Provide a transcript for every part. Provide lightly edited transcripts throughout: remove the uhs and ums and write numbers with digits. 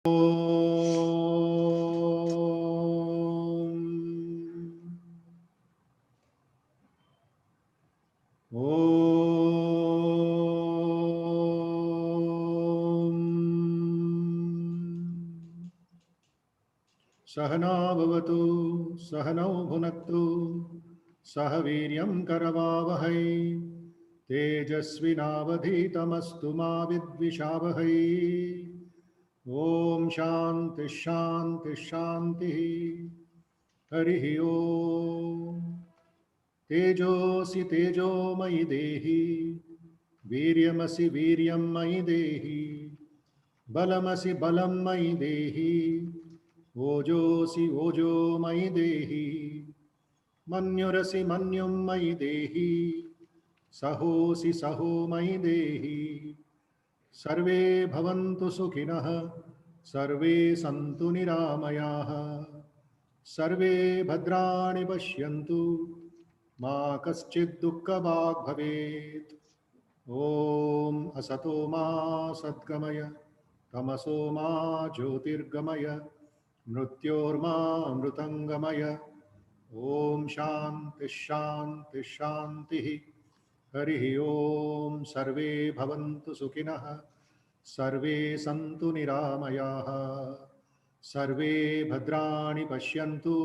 सहना भवतु सहनौ भुनक्तु सह वीर्यं करवावहै तेजस्विनावधीतमस्तु मा विद्विषावहै। ओम शांति शांति शांति। हरिः ओम। तेजोसि तेजोमयि देहि वीर्यमसि वीर्यं मयि देहि बलमसि बलं मयि देहि ओजोसि ओजो मयि देहि मन्युरसि मन्युं मयि देहि सहोसि सहो मयि देहि। सर्वे भवन्तु सुखिनः सर्वे सन्तु निरामयाः सर्वे भद्राणि पश्यन्तु मा कश्चित् दुःखभाग् भवेत्। ॐ असतो मा सद्गमय तमसो मा ज्योतिर्गमय मृत्योर्मा अमृतंगमय। ओम शांति शांति शांति। हरिः ओम। सर्वे भवन्तु सुखिनः सर्वे सन्तु निरामयाः सर्वे भद्राणि पश्यन्तु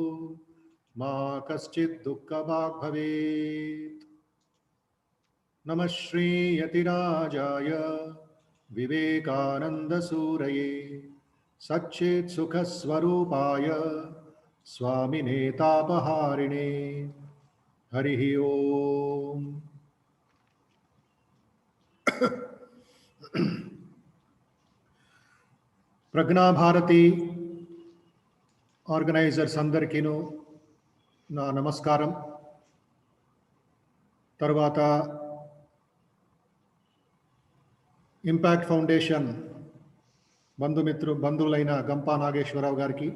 मा कश्चित् दुःखभाग् भवेत्। नमः श्री यतिराजाय विवेकानन्दसूरये सच्चित्सुखस्वरूपाय स्वामिने तापहारिणे। हरिः ओम। ప్రజ్ఞా భారతి ఆర్గనైజర్స్ అందరికీను నా నమస్కారం. తర్వాత ఇంపాక్ట్ ఫౌండేషన్ బంధువులైన గంపా నాగేశ్వరరావు గారికి,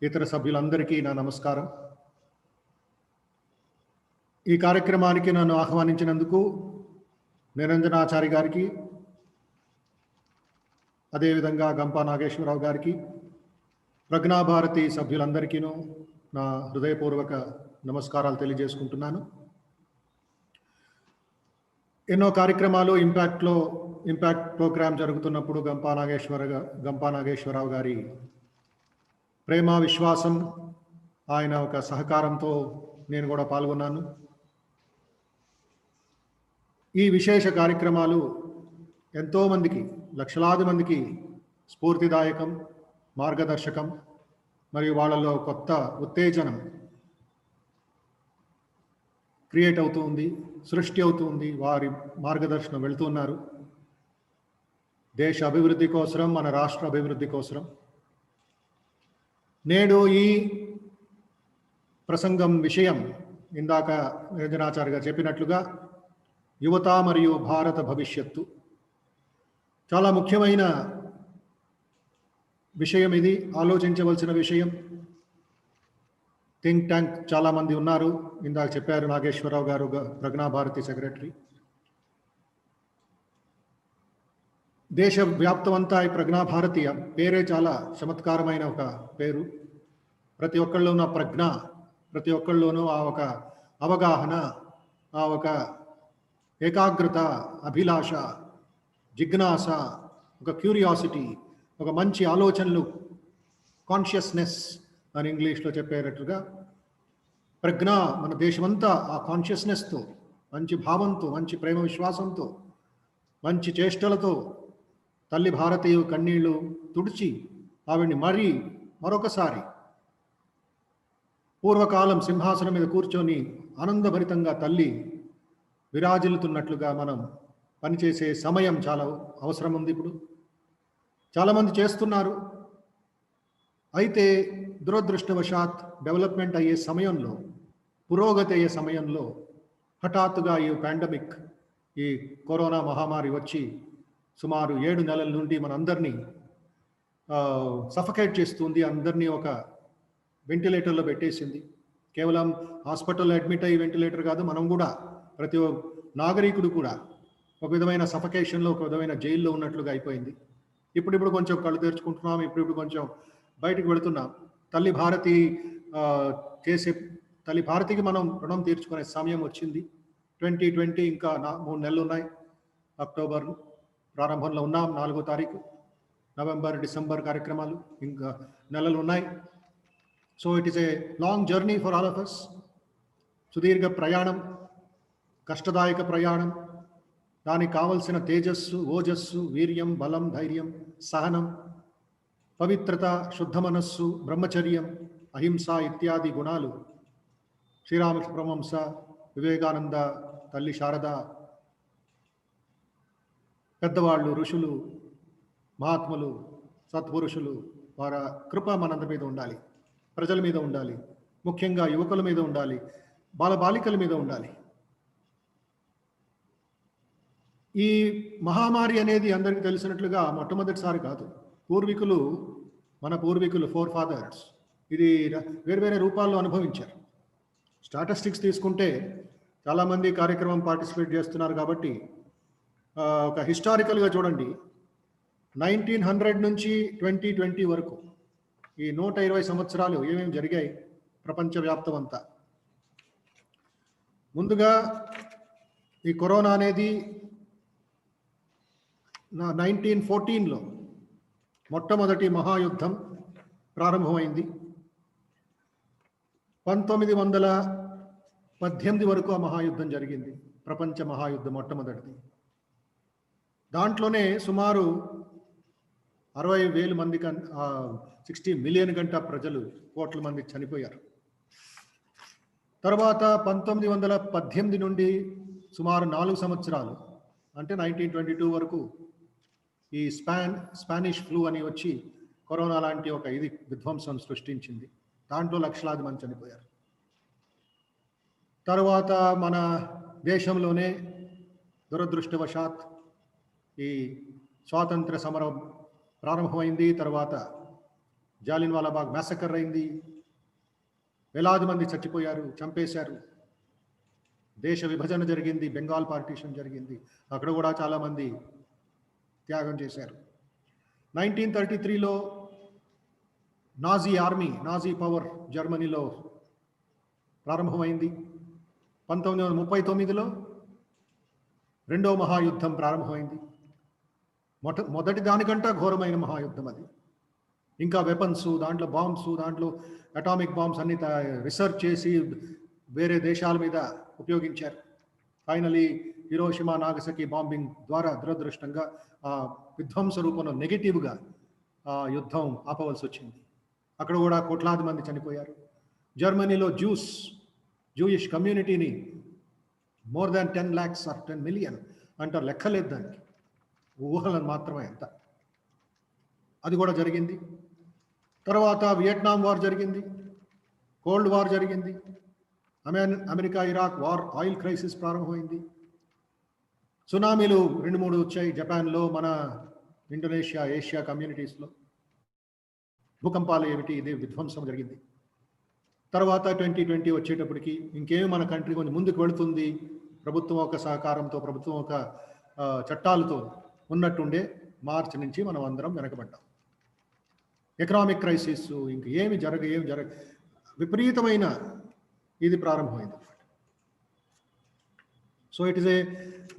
ఇతర సభ్యులందరికీ నా నమస్కారం. ఈ కార్యక్రమానికి నన్ను ఆహ్వానించినందుకు నిరంజనాచారి గారికి, అదేవిధంగా గంపా నాగేశ్వరరావు గారికి, ప్రజ్ఞాభారతి సభ్యులందరికీను నా హృదయపూర్వక నమస్కారాలు తెలియజేసుకుంటున్నాను. ఎన్నో కార్యక్రమాలు ఇంపాక్ట్ ప్రోగ్రాం జరుగుతున్నప్పుడు గంపా నాగేశ్వరరావు గారి ప్రేమ విశ్వాసం, ఆయన ఒక సహకారంతో నేను కూడా పాల్గొన్నాను. ఈ విశేష కార్యక్రమాలు ఎంతోమందికి, లక్షలాది మందికి స్ఫూర్తిదాయకం, మార్గదర్శకం, మరియు వాళ్ళలో కొత్త ఉత్తేజనం క్రియేట్ అవుతుంది, సృష్టి అవుతుంది. వారి మార్గదర్శనం వెళుతున్నారు దేశ అభివృద్ధి కోసరం, మన రాష్ట్ర అభివృద్ధి కోసరం. నేడు ఈ ప్రసంగం విషయం ఇందాక నిరంజనాచార్య గారు చెప్పినట్లుగా యువత మరియు భారత భవిష్యత్తు. చాలా ముఖ్యమైన విషయం ఇది, ఆలోచించవలసిన విషయం. థింక్ ట్యాంక్ చాలామంది ఉన్నారు, ఇందాక చెప్పారు నాగేశ్వరరావు గారు, ప్రజ్ఞాభారతి సెక్రటరీ. దేశవ్యాప్తమంతా ఈ ప్రజ్ఞాభారతి పేరే చాలా చమత్కారమైన ఒక పేరు. ప్రతి ఒక్కళ్ళు ఉన్న ప్రజ్ఞ, ప్రతి ఒక్కళ్ళలోనూ ఆ ఒక అవగాహన, ఆ ఒక ఏకాగ్రత, అభిలాష, జిజ్ఞాస, ఒక క్యూరియాసిటీ, ఒక మంచి ఆలోచనలు, కాన్షియస్నెస్ అని ఇంగ్లీష్లో చెప్పేటట్టుగా ప్రజ్ఞ మన దేశమంతా ఆ కాన్షియస్నెస్తో, మంచి భావంతో, మంచి ప్రేమ విశ్వాసంతో, మంచి చేష్టలతో తల్లి భారతీయ కన్నీళ్లు తుడిచి ఆవిడ్ని మరొకసారి పూర్వకాలం సింహాసనం మీద కూర్చొని ఆనందభరితంగా తల్లి విరాజిల్లుతున్నట్లుగా మనం పనిచేసే సమయం చాలా అవసరం ఉంది. ఇప్పుడు చాలామంది చేస్తున్నారు. అయితే దురదృష్టవశాత్ డెవలప్మెంట్ అయ్యే సమయంలో, పురోగతి అయ్యే సమయంలో హఠాత్తుగా ఈ పాండమిక్, ఈ కరోనా మహమ్మారి వచ్చి సుమారు 7 నెలల నుండి మనందరినీ సఫకేట్ చేస్తుంది. అందరినీ ఒక వెంటిలేటర్లో పెట్టేసింది. కేవలం హాస్పిటల్లో అడ్మిట్ అయ్యి వెంటిలేటర్ కాదు, మనం కూడా, ప్రతి నాగరికుడు కూడా ఒక విధమైన సఫకేషన్లో, ఒక విధమైన జైల్లో ఉన్నట్లుగా అయిపోయింది. ఇప్పుడిప్పుడు కొంచెం కళ్ళు తెరుచుకుంటున్నాం, ఇప్పుడిప్పుడు కొంచెం బయటికి వెళుతున్నాం. తల్లి భారతికి మనం రుణం తీర్చుకునే సమయం వచ్చింది. 2020 ఇంకా 3 నెలలు ఉన్నాయి. అక్టోబర్ ప్రారంభంలో ఉన్నాం, 4వ తారీఖు. నవంబర్, డిసెంబర్ కార్యక్రమాలు ఇంకా నెలలు ఉన్నాయి. So it is a long journey for all of us. సుదీర్ఘ ప్రయాణం, కష్టదాయక ప్రయాణం. దానికి కావలసిన తేజస్సు, ఓజస్సు, వీర్యం, బలం, ధైర్యం, సహనం, పవిత్రత, శుద్ధ మనస్సు, బ్రహ్మచర్యం, అహింస ఇత్యాది గుణాలు శ్రీరామకృష్ణ పరమహంస, వివేకానంద, తల్లి శారద, పెద్దవాళ్ళు, ఋషులు, మహాత్ములు, సత్పురుషులు వారి కృప మనందరి మీద ఉండాలి, ప్రజల మీద ఉండాలి, ముఖ్యంగా యువకుల మీద ఉండాలి, బాలబాలికల మీద ఉండాలి. ఈ మహామారి అనేది అందరికీ తెలిసినట్లుగా మొట్టమొదటిసారి కాదు. మన పూర్వీకులు ఫోర్ ఫాదర్స్ ఇది వేరు రూపాల్లో అనుభవించారు. స్టాటిస్టిక్స్ తీసుకుంటే చాలామంది కార్యక్రమం పార్టిసిపేట్ చేస్తున్నారు కాబట్టి ఒక హిస్టారికల్గా చూడండి, 1900 నుంచి 2020 వరకు ఈ 120 సంవత్సరాలు ఏమేమి జరిగాయి ప్రపంచవ్యాప్తం అంతా. ముందుగా ఈ కరోనా అనేది 1914లో మొట్టమొదటి మహాయుద్ధం ప్రారంభమైంది. 1918 వరకు ఆ మహాయుద్ధం జరిగింది, ప్రపంచ మహాయుద్ధం మొట్టమొదటిది. దాంట్లోనే సుమారు 60,000 మంది 60 మిలియన్ గంట ప్రజలు, కోట్ల మంది చనిపోయారు. తర్వాత 1918 నుండి సుమారు 4 సంవత్సరాలు అంటే 1922 వరకు ఈ స్పానిష్ ఫ్లూ అని వచ్చి కరోనా లాంటి ఒక విధ్వంసం సృష్టించింది. దాంట్లో లక్షలాది మంది చనిపోయారు. తర్వాత మన దేశంలోనే దురదృష్టవశాత్ ఈ స్వాతంత్ర సమరం ప్రారంభమైంది. తర్వాత జాలియన్వాలాబాగ్ మ్యాసకర్ అయింది, వేలాది మంది చచ్చిపోయారు, చంపేశారు. దేశ విభజన జరిగింది, బెంగాల్ పార్టీషన్ జరిగింది, అక్కడ కూడా చాలామంది త్యాగం చేశారు. 1933లో నాజీ పవర్ జర్మనీలో ప్రారంభమైంది. 1939లో రెండవ మహాయుద్ధం ప్రారంభమైంది. మొదటి దానికంటే ఘోరమైన మహాయుద్ధం అది. ఇంకా వెపన్స్, దాంట్లో బాంబ్స్, దాంట్లో అటామిక్ బాంబ్స్ అన్ని రీసెర్చ్ చేసి వేరే దేశాల మీద ఉపయోగించారు. ఫైనలీ హిరోషిమా, నాగసకి బాంబింగ్ ద్వారా దురదృష్టంగా ఆ విధ్వంస రూపంలో నెగిటివ్గా ఆ యుద్ధం ఆపవలసి వచ్చింది. అక్కడ కూడా కోట్లాది మంది చనిపోయారు. జర్మనీలో జూయిష్ కమ్యూనిటీని more than 10 lakhs or 10 million అంటారు, లెక్కలేదు దానికి, ఊహలను మాత్రమే అంత. అది కూడా జరిగింది. తర్వాత వియట్నాం వార్ జరిగింది, కోల్డ్ వార్ జరిగింది, America Iraq war, oil crisis ప్రారంభమైంది. సునామీలు 2-3 వచ్చాయి జపాన్లో, మన ఇండోనేషియా, ఏషియా కమ్యూనిటీస్లో. భూకంపాలు ఏమిటి, ఇదే విధ్వంసం జరిగింది. తర్వాత 2020 వచ్చేటప్పటికి ఇంకేమి మన కంట్రీ కొంచెం ముందుకు వెళుతుంది, ప్రభుత్వం ఒక సహకారంతో, ప్రభుత్వం ఒక చట్టాలతో ఉన్నట్టుండే మార్చి నుంచి మనం అందరం వెనకబడ్డాం. ఎకనామిక్ క్రైసిస్ ఇంక ఏమి జరగ విపరీతమైన ఇది ప్రారంభమైంది. So it is a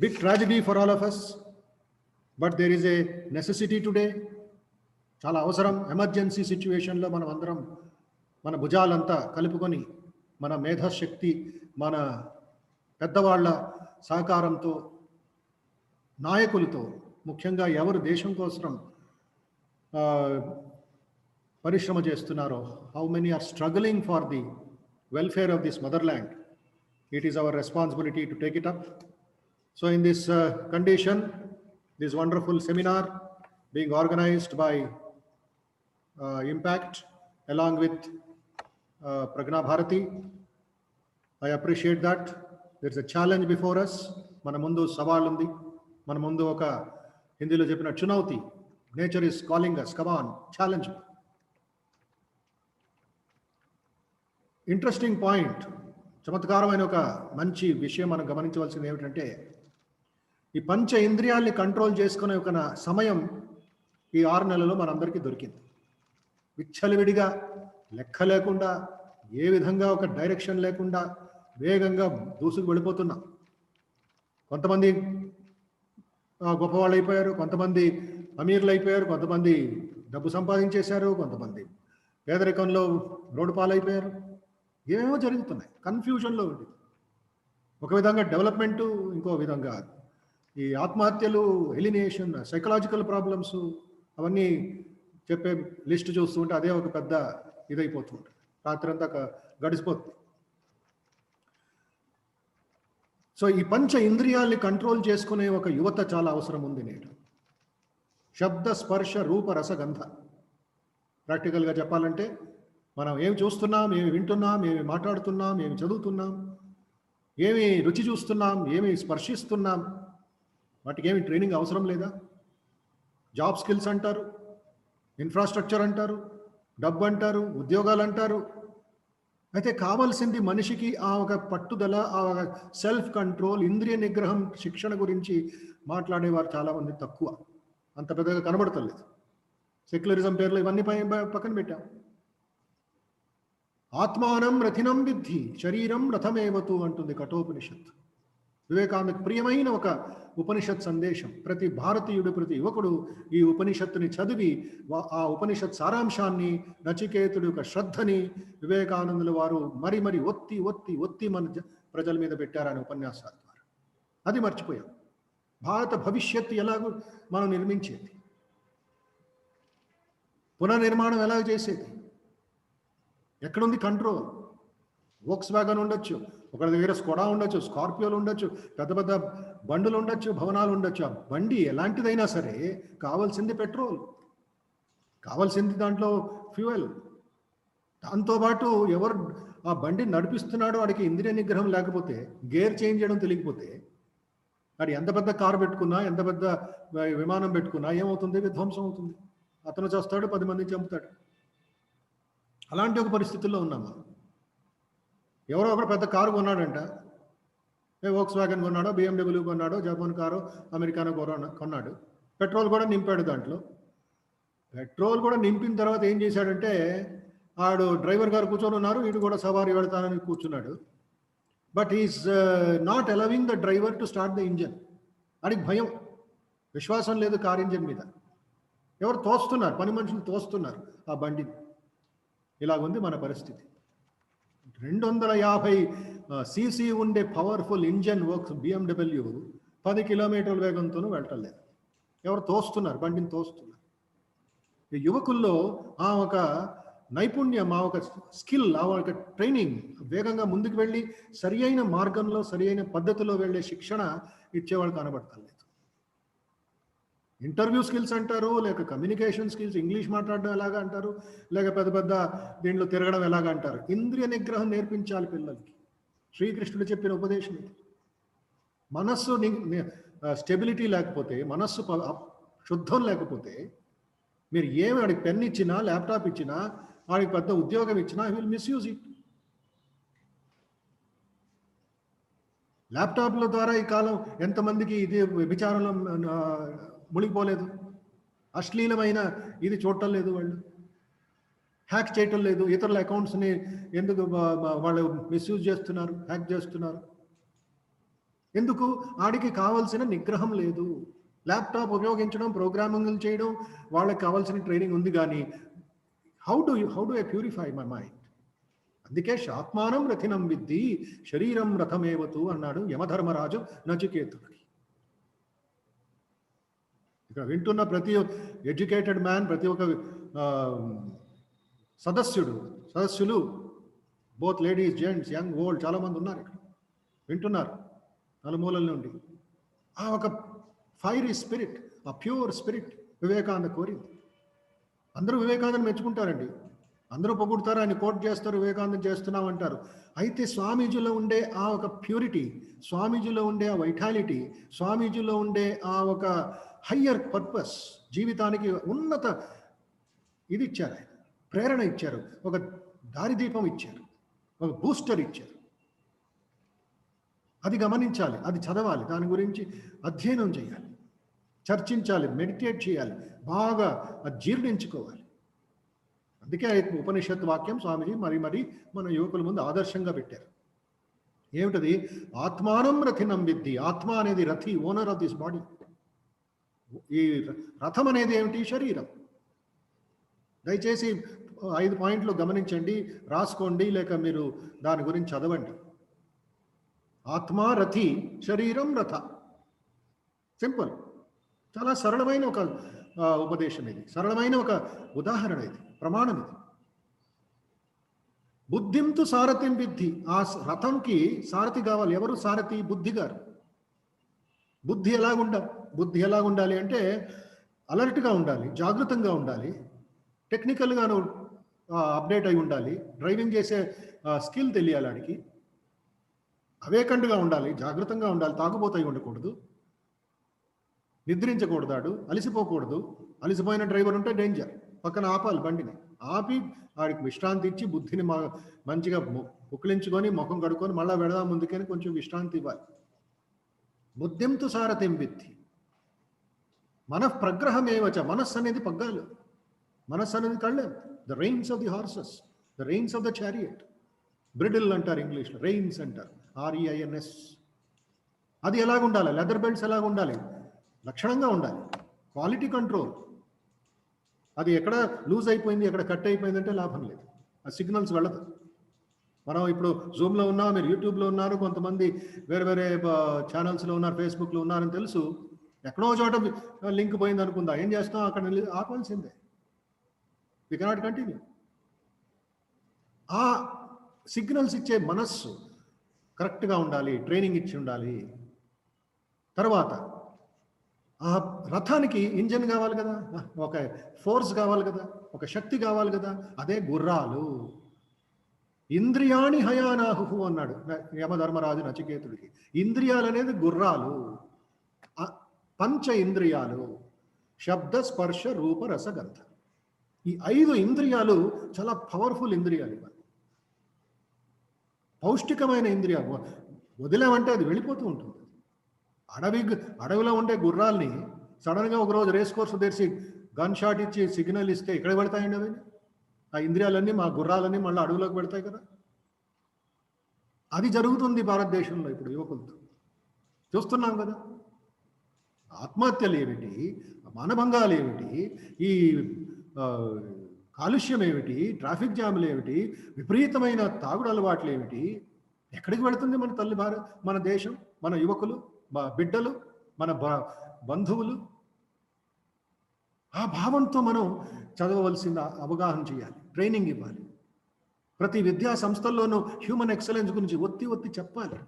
big tragedy for all of us, but there is a necessity today. చాలా అవసరం. ఎమర్జెన్సీ సిచ్యువేషన్లో మనం అందరం మన భుజాలంతా కలుపుకొని, మన మేధాశక్తి, మన పెద్దవాళ్ళ సహకారంతో, నాయకులతో, ముఖ్యంగా ఎవరు దేశం కోసం పరిశ్రమ చేస్తున్నారో, how many are struggling for the welfare of this motherland, it is our responsibility to take it up. So in this condition, this wonderful seminar being organized by Impact along with Pragna Bharati, I appreciate that. There is a challenge before us. Mana mundu savaal undi, mana mundu oka Hindilo cheppina chunauti. Nature is calling us, come on, challenge me. Interesting point, చమత్కారమైన ఒక మంచి విషయం మనం గమనించవలసింది ఏమిటంటే, ఈ పంచ ఇంద్రియాల్ని control చేసుకునే ఒక సమయం ఈ 6 నెలల్లో మనందరికీ దొరికింది. విచ్చలవిడిగా లెక్క లేకుండా, ఏ విధంగా ఒక డైరెక్షన్ లేకుండా వేగంగా దూసుకు వెళ్ళిపోతున్నాం. కొంతమంది గొప్పవాళ్ళు అయిపోయారు, కొంతమంది అమీర్లు అయిపోయారు, కొంతమంది డబ్బు సంపాదించేశారు, కొంతమంది పేదరికంలో రోడ్డు పాలైపోయారు. ఏమేమో జరుగుతున్నాయి, కన్ఫ్యూజన్లో ఉంది. ఒక విధంగా డెవలప్మెంటు, ఇంకో విధంగా ఈ ఆత్మహత్యలు, ఎలినేషన్, సైకలాజికల్ ప్రాబ్లమ్స్, అవన్నీ చెప్పే లిస్ట్ చూస్తూ ఉంటే అదే ఒక పెద్ద ఇదైపోతూ ఉంటుంది. రాత్రంతా గడిచిపోతుంది. సో ఈ పంచ ఇంద్రియాల్ని కంట్రోల్ చేసుకునే ఒక యువత చాలా అవసరం ఉంది నేడు. శబ్ద, స్పర్శ, రూప, రసగంధ. ప్రాక్టికల్గా చెప్పాలంటే మనం ఏమి చూస్తున్నాం, ఏమి వింటున్నాం, ఏమి మాట్లాడుతున్నాం, ఏమి చదువుతున్నాం, ఏమి రుచి చూస్తున్నాం, ఏమి స్పర్శిస్తున్నాం, వాటికి ఏమి ట్రైనింగ్ అవసరం లేదా? జాబ్ స్కిల్స్ అంటారు, ఇన్ఫ్రాస్ట్రక్చర్ అంటారు, డబ్బు అంటారు, ఉద్యోగాలు అంటారు. అయితే కావాల్సింది మనిషికి ఆ ఒక పట్టుదల, ఆ ఒక సెల్ఫ్ కంట్రోల్, ఇంద్రియ నిగ్రహం, శిక్షణ గురించి మాట్లాడేవారు చాలామంది తక్కువ. అంత పెద్దగా కనబడతలేదు. సెక్యులరిజం పేర్లు ఇవన్నీ పక్కన పెట్టాం. ఆత్మానం రథినం విద్ధి శరీరం రథమేవతు అంటుంది కఠోపనిషత్. వివేకానందకు ప్రియమైన ఒక ఉపనిషత్ సందేశం. ప్రతి భారతీయుడు, ప్రతి యువకుడు ఈ ఉపనిషత్తుని చదివి ఆ ఉపనిషత్ సారాంశాన్ని, నచికేతుడి యొక్క శ్రద్ధని వివేకానందుల వారు మరి మరి ఒత్తి ఒత్తి ఒత్తి మన ప్రజల మీద పెట్టారని ఉపన్యాసాల ద్వారా. అది మర్చిపోయాం. భారత భవిష్యత్తు ఎలాగో మనం నిర్మించేది, పునర్నిర్మాణం ఎలాగ చేసేది, ఎక్కడుంది కంట్రోల్? వోక్స్ వ్యాగన్ ఉండొచ్చు, ఒకరి దగ్గర స్కోడా ఉండొచ్చు, స్కార్పియోలు ఉండొచ్చు, పెద్ద పెద్ద బండులు ఉండొచ్చు, భవనాలు ఉండొచ్చు. ఆ బండి ఎలాంటిదైనా సరే కావాల్సింది పెట్రోల్, కావాల్సింది దాంట్లో ఫ్యూయల్. దాంతోపాటు ఎవరు ఆ బండి నడిపిస్తున్నాడో వాడికి ఇంద్రియ నిగ్రహం లేకపోతే, గేర్ చేంజ్ చేయడం తెలియకపోతే, వాడు ఎంత పెద్ద కారు పెట్టుకున్నా, ఎంత పెద్ద విమానం పెట్టుకున్నా ఏమవుతుంది? విధ్వంసం అవుతుంది. అతను చేస్తాడు, 10 మందిని చంపుతాడు. అలాంటి ఒక పరిస్థితుల్లో ఉన్నాము. ఎవరో ఒకడు పెద్ద కారు కొన్నాడంట, వోక్స్ వ్యాగన్ కొన్నాడో, BMW కొన్నాడో, జపాన్ కారు, అమెరికానో కొన్నాడు. పెట్రోల్ కూడా నింపాడు దాంట్లో. పెట్రోల్ కూడా నింపిన తర్వాత ఏం చేశాడంటే, ఆడు డ్రైవర్ గారు కూర్చొని ఉన్నారు, వీడు కూడా సవారీ వెళ్తానని కూర్చున్నాడు. But is not allowing the driver to start the engine. వాడికి భయం, విశ్వాసం లేదు కార్ ఇంజన్ మీద. ఎవరు తోస్తున్నారు, పని మనుషులు తోస్తున్నారు ఆ బండిని. ఇలాగుంది మన పరిస్థితి. 250 cc ఉండే పవర్ఫుల్ ఇంజన్ వర్క్స్ BMW 10 కిలోమీటర్ల వేగంతోనూ వెళ్ళటం లేదు. ఎవరు తోస్తున్నారు, బండిని తోస్తున్నారు. ఈ యువకుల్లో ఆ ఒక నైపుణ్యం, ఆ ఒక స్కిల్, ఆ ఒక ట్రైనింగ్, వేగంగా ముందుకు వెళ్ళి సరి అయిన మార్గంలో, సరి అయిన పద్ధతిలో వెళ్ళే శిక్షణ ఇచ్చేవాళ్ళు కనబడతలేదు. ఇంటర్వ్యూ స్కిల్స్ అంటారు, లేక కమ్యూనికేషన్ స్కిల్స్, ఇంగ్లీష్ మాట్లాడడం ఎలాగా అంటారు, లేక పెద్ద పెద్ద దీంట్లో తిరగడం ఎలాగా అంటారు. ఇంద్రియ నిగ్రహం నేర్పించాలి పిల్లలకి. శ్రీకృష్ణుడు చెప్పిన ఉపదేశం ఇది. మనస్సు స్టెబిలిటీ లేకపోతే, మనస్సు శుద్ధం లేకపోతే, మీరు ఏమి వాడికి పెన్ ఇచ్చినా, ల్యాప్టాప్ ఇచ్చినా, వాడికి పెద్ద ఉద్యోగం ఇచ్చినా విల్ మిస్యూజ్ ఇట్. ల్యాప్టాప్ల ద్వారా ఈ కాలం ఎంతమందికి ఇది విచారంలో మునిగిపోలేదు, అశ్లీలమైన ఇది చూడటం లేదు, వాళ్ళు హ్యాక్ చేయటం లేదు, ఇతరుల అకౌంట్స్ని ఎందుకు వాళ్ళు మిస్యూజ్ చేస్తున్నారు, హ్యాక్ చేస్తున్నారు. ఎందుకు? ఆడికి కావాల్సిన నిగ్రహం లేదు. ల్యాప్టాప్ ఉపయోగించడం, ప్రోగ్రామింగ్లు చేయడం వాళ్ళకి కావాల్సిన ట్రైనింగ్ ఉంది, కానీ how do I purify my mind? అందుకే ఆత్మానం రథినం విద్ధి శరీరం రథమేవతు అన్నాడు యమధర్మరాజు నచికేతుడికి. ఇక్కడ వింటున్న ప్రతి ఎడ్యుకేటెడ్ మ్యాన్, ప్రతి ఒక్క సదస్సులు, both ladies, gents, young, old, చాలామంది ఉన్నారు ఇక్కడ, వింటున్నారు నలుమూలల నుండి. ఆ ఒక ఫైరీ స్పిరిట్, ఆ ప్యూర్ స్పిరిట్ వివేకానంద కోరింది. అందరూ వివేకానంద మెచ్చుకుంటారండి, అందరూ పొగుడుతారు, ఆయన కోట్ చేస్తారు, వివేకానందం చేస్తున్నామంటారు. అయితే స్వామీజీలో ఉండే ఆ ఒక ప్యూరిటీ, స్వామీజీలో ఉండే ఆ వైటాలిటీ, స్వామీజీలో ఉండే ఆ ఒక హయ్యర్ పర్పస్, జీవితానికి ఉన్నత ఇది ఇచ్చారు, ఆయన ప్రేరణ ఇచ్చారు, ఒక దారిదీపం ఇచ్చారు, ఒక బూస్టర్ ఇచ్చారు. అది గమనించాలి, అది చదవాలి, దాని గురించి అధ్యయనం చేయాలి. చర్చించాలి, మెడిటేట్ చేయాలి, బాగా జీర్ణించుకోవాలి. అందుకే ఉపనిషత్ వాక్యం స్వామిజీ మరి మన యువకుల ముందు ఆదర్శంగా పెట్టారు. ఏమిటది? ఆత్మానం రథినం విద్ధి. ఆత్మ అనేది Rathi, owner of this body. ఈ రథం అనేది ఏమిటి? శరీరం. దయచేసి 5 పాయింట్లు గమనించండి, రాసుకోండి, లేక మీరు దాని గురించి చదవండి. ఆత్మ రథి, శరీరం రథ. సింపుల్. చాలా సరళమైన ఒక ఉపదేశం ఇది, సరళమైన ఒక ఉదాహరణ ఇది, ప్రమాణం ఇది. బుద్ధింతు సారథిం విద్ధి. ఆ రథంకి సారథి కావాలి. ఎవరు సారథి? బుద్ధి గారు. బుద్ధి ఎలా ఉండాలి అంటే అలర్ట్గా ఉండాలి, జాగృతంగా ఉండాలి, టెక్నికల్గాను అప్డేట్ అయి ఉండాలి, డ్రైవింగ్ చేసే స్కిల్ తెలియాలి ఆడికి, అవేకండ్గా ఉండాలి, జాగృతంగా ఉండాలి, తాగుబోతాయి ఉండకూడదు, నిద్రించకూడదాడు, అలసిపోకూడదు. అలసిపోయిన డ్రైవర్ ఉంటే డేంజర్, పక్కన ఆపాలి బండిని, ఆపి వాడికి విశ్రాంతి ఇచ్చి బుద్ధిని మంచిగా పుక్కిలించుకొని ముఖం కడుక్కొని మళ్ళీ వెళదాం ముందుకని కొంచెం విశ్రాంతి ఇవ్వాలి. బుద్ధింతు సారథిం విద్ధి. మనఃప్రగ్రహమేవచ. మనస్సు అనేది పగ్గాలు, మనస్సు అనేది కళ్ళెం. The reins of the horses, the reins of the chariot. Bridle అంటారు ఇంగ్లీష్లో, రెయిన్స్ అంటారు, REINS. అది ఎలాగుండాలి? Leather belts ఎలాగుండాలి? లక్షణంగా ఉండాలి. Quality control. అది ఎక్కడ లూజ్ అయిపోయింది, ఎక్కడ కట్ అయిపోయిందంటే లాభం లేదు, ఆ సిగ్నల్స్ వెళ్ళదు. మనం ఇప్పుడు జూమ్లో ఉన్నాం, మీరు యూట్యూబ్లో ఉన్నారు, కొంతమంది వేరే ఛానల్స్లో ఉన్నారు, ఫేస్బుక్లో ఉన్నారని తెలుసు. ఎక్కడో చోట లింక్ పోయింది అనుకుందా, ఏం చేస్తాం? అక్కడ ఆపాల్సిందే. We cannot continue. ఆ సిగ్నల్స్ ఇచ్చే మనస్సు కరెక్ట్గా ఉండాలి, ట్రైనింగ్ ఇచ్చి ఉండాలి. తర్వాత ఆ రథానికి ఇంజన్ కావాలి కదా, ఒక ఫోర్స్ కావాలి కదా, ఒక శక్తి కావాలి కదా, అదే గుర్రాలు. ఇంద్రియాణి హయానాహు అన్నాడు యమధర్మరాజు నచికేతుడికి. ఇంద్రియాలు అనేది గుర్రాలు, పంచ ఇంద్రియాలు, శబ్ద స్పర్శ రూప రసగంధ. ఈ 5 ఇంద్రియాలు చాలా పవర్ఫుల్ ఇంద్రియాలు. ఇవన్నీ పౌష్టికమైన ఇంద్రియాలు. వదిలేమంటే అది వెళ్ళిపోతూ ఉంటుంది. అడవిలో ఉండే గుర్రాల్ని సడన్గా ఒకరోజు రేస్ కోర్సు తెరిచి గన్ షాట్ ఇచ్చి సిగ్నల్ ఇస్తే ఎక్కడ పెడతాయండి అవి? ఆ ఇంద్రియాలన్నీ, మా గుర్రాలన్నీ మళ్ళీ అడవిలోకి పెడతాయి కదా. అది జరుగుతుంది భారతదేశంలో ఇప్పుడు యువకులతో, చూస్తున్నాం కదా. ఆత్మహత్యలు ఏమిటి, మానభంగాలు ఏమిటి, ఈ కాలుష్యం ఏమిటి, ట్రాఫిక్ జాములు ఏమిటి, విపరీతమైన తాగుడు అలవాట్లు ఏమిటి? ఎక్కడికి వెళుతుంది మన తల్లి మన దేశం, మన యువకులు, బిడ్డలు, మన బంధువులు? ఆ భావంతో మనం చదవవలసిన అవగాహన చేయాలి, ట్రైనింగ్ ఇవ్వాలి. ప్రతి విద్యా సంస్థల్లోనూ హ్యూమన్ ఎక్సలెన్స్ గురించి ఒత్తి చెప్పాలి.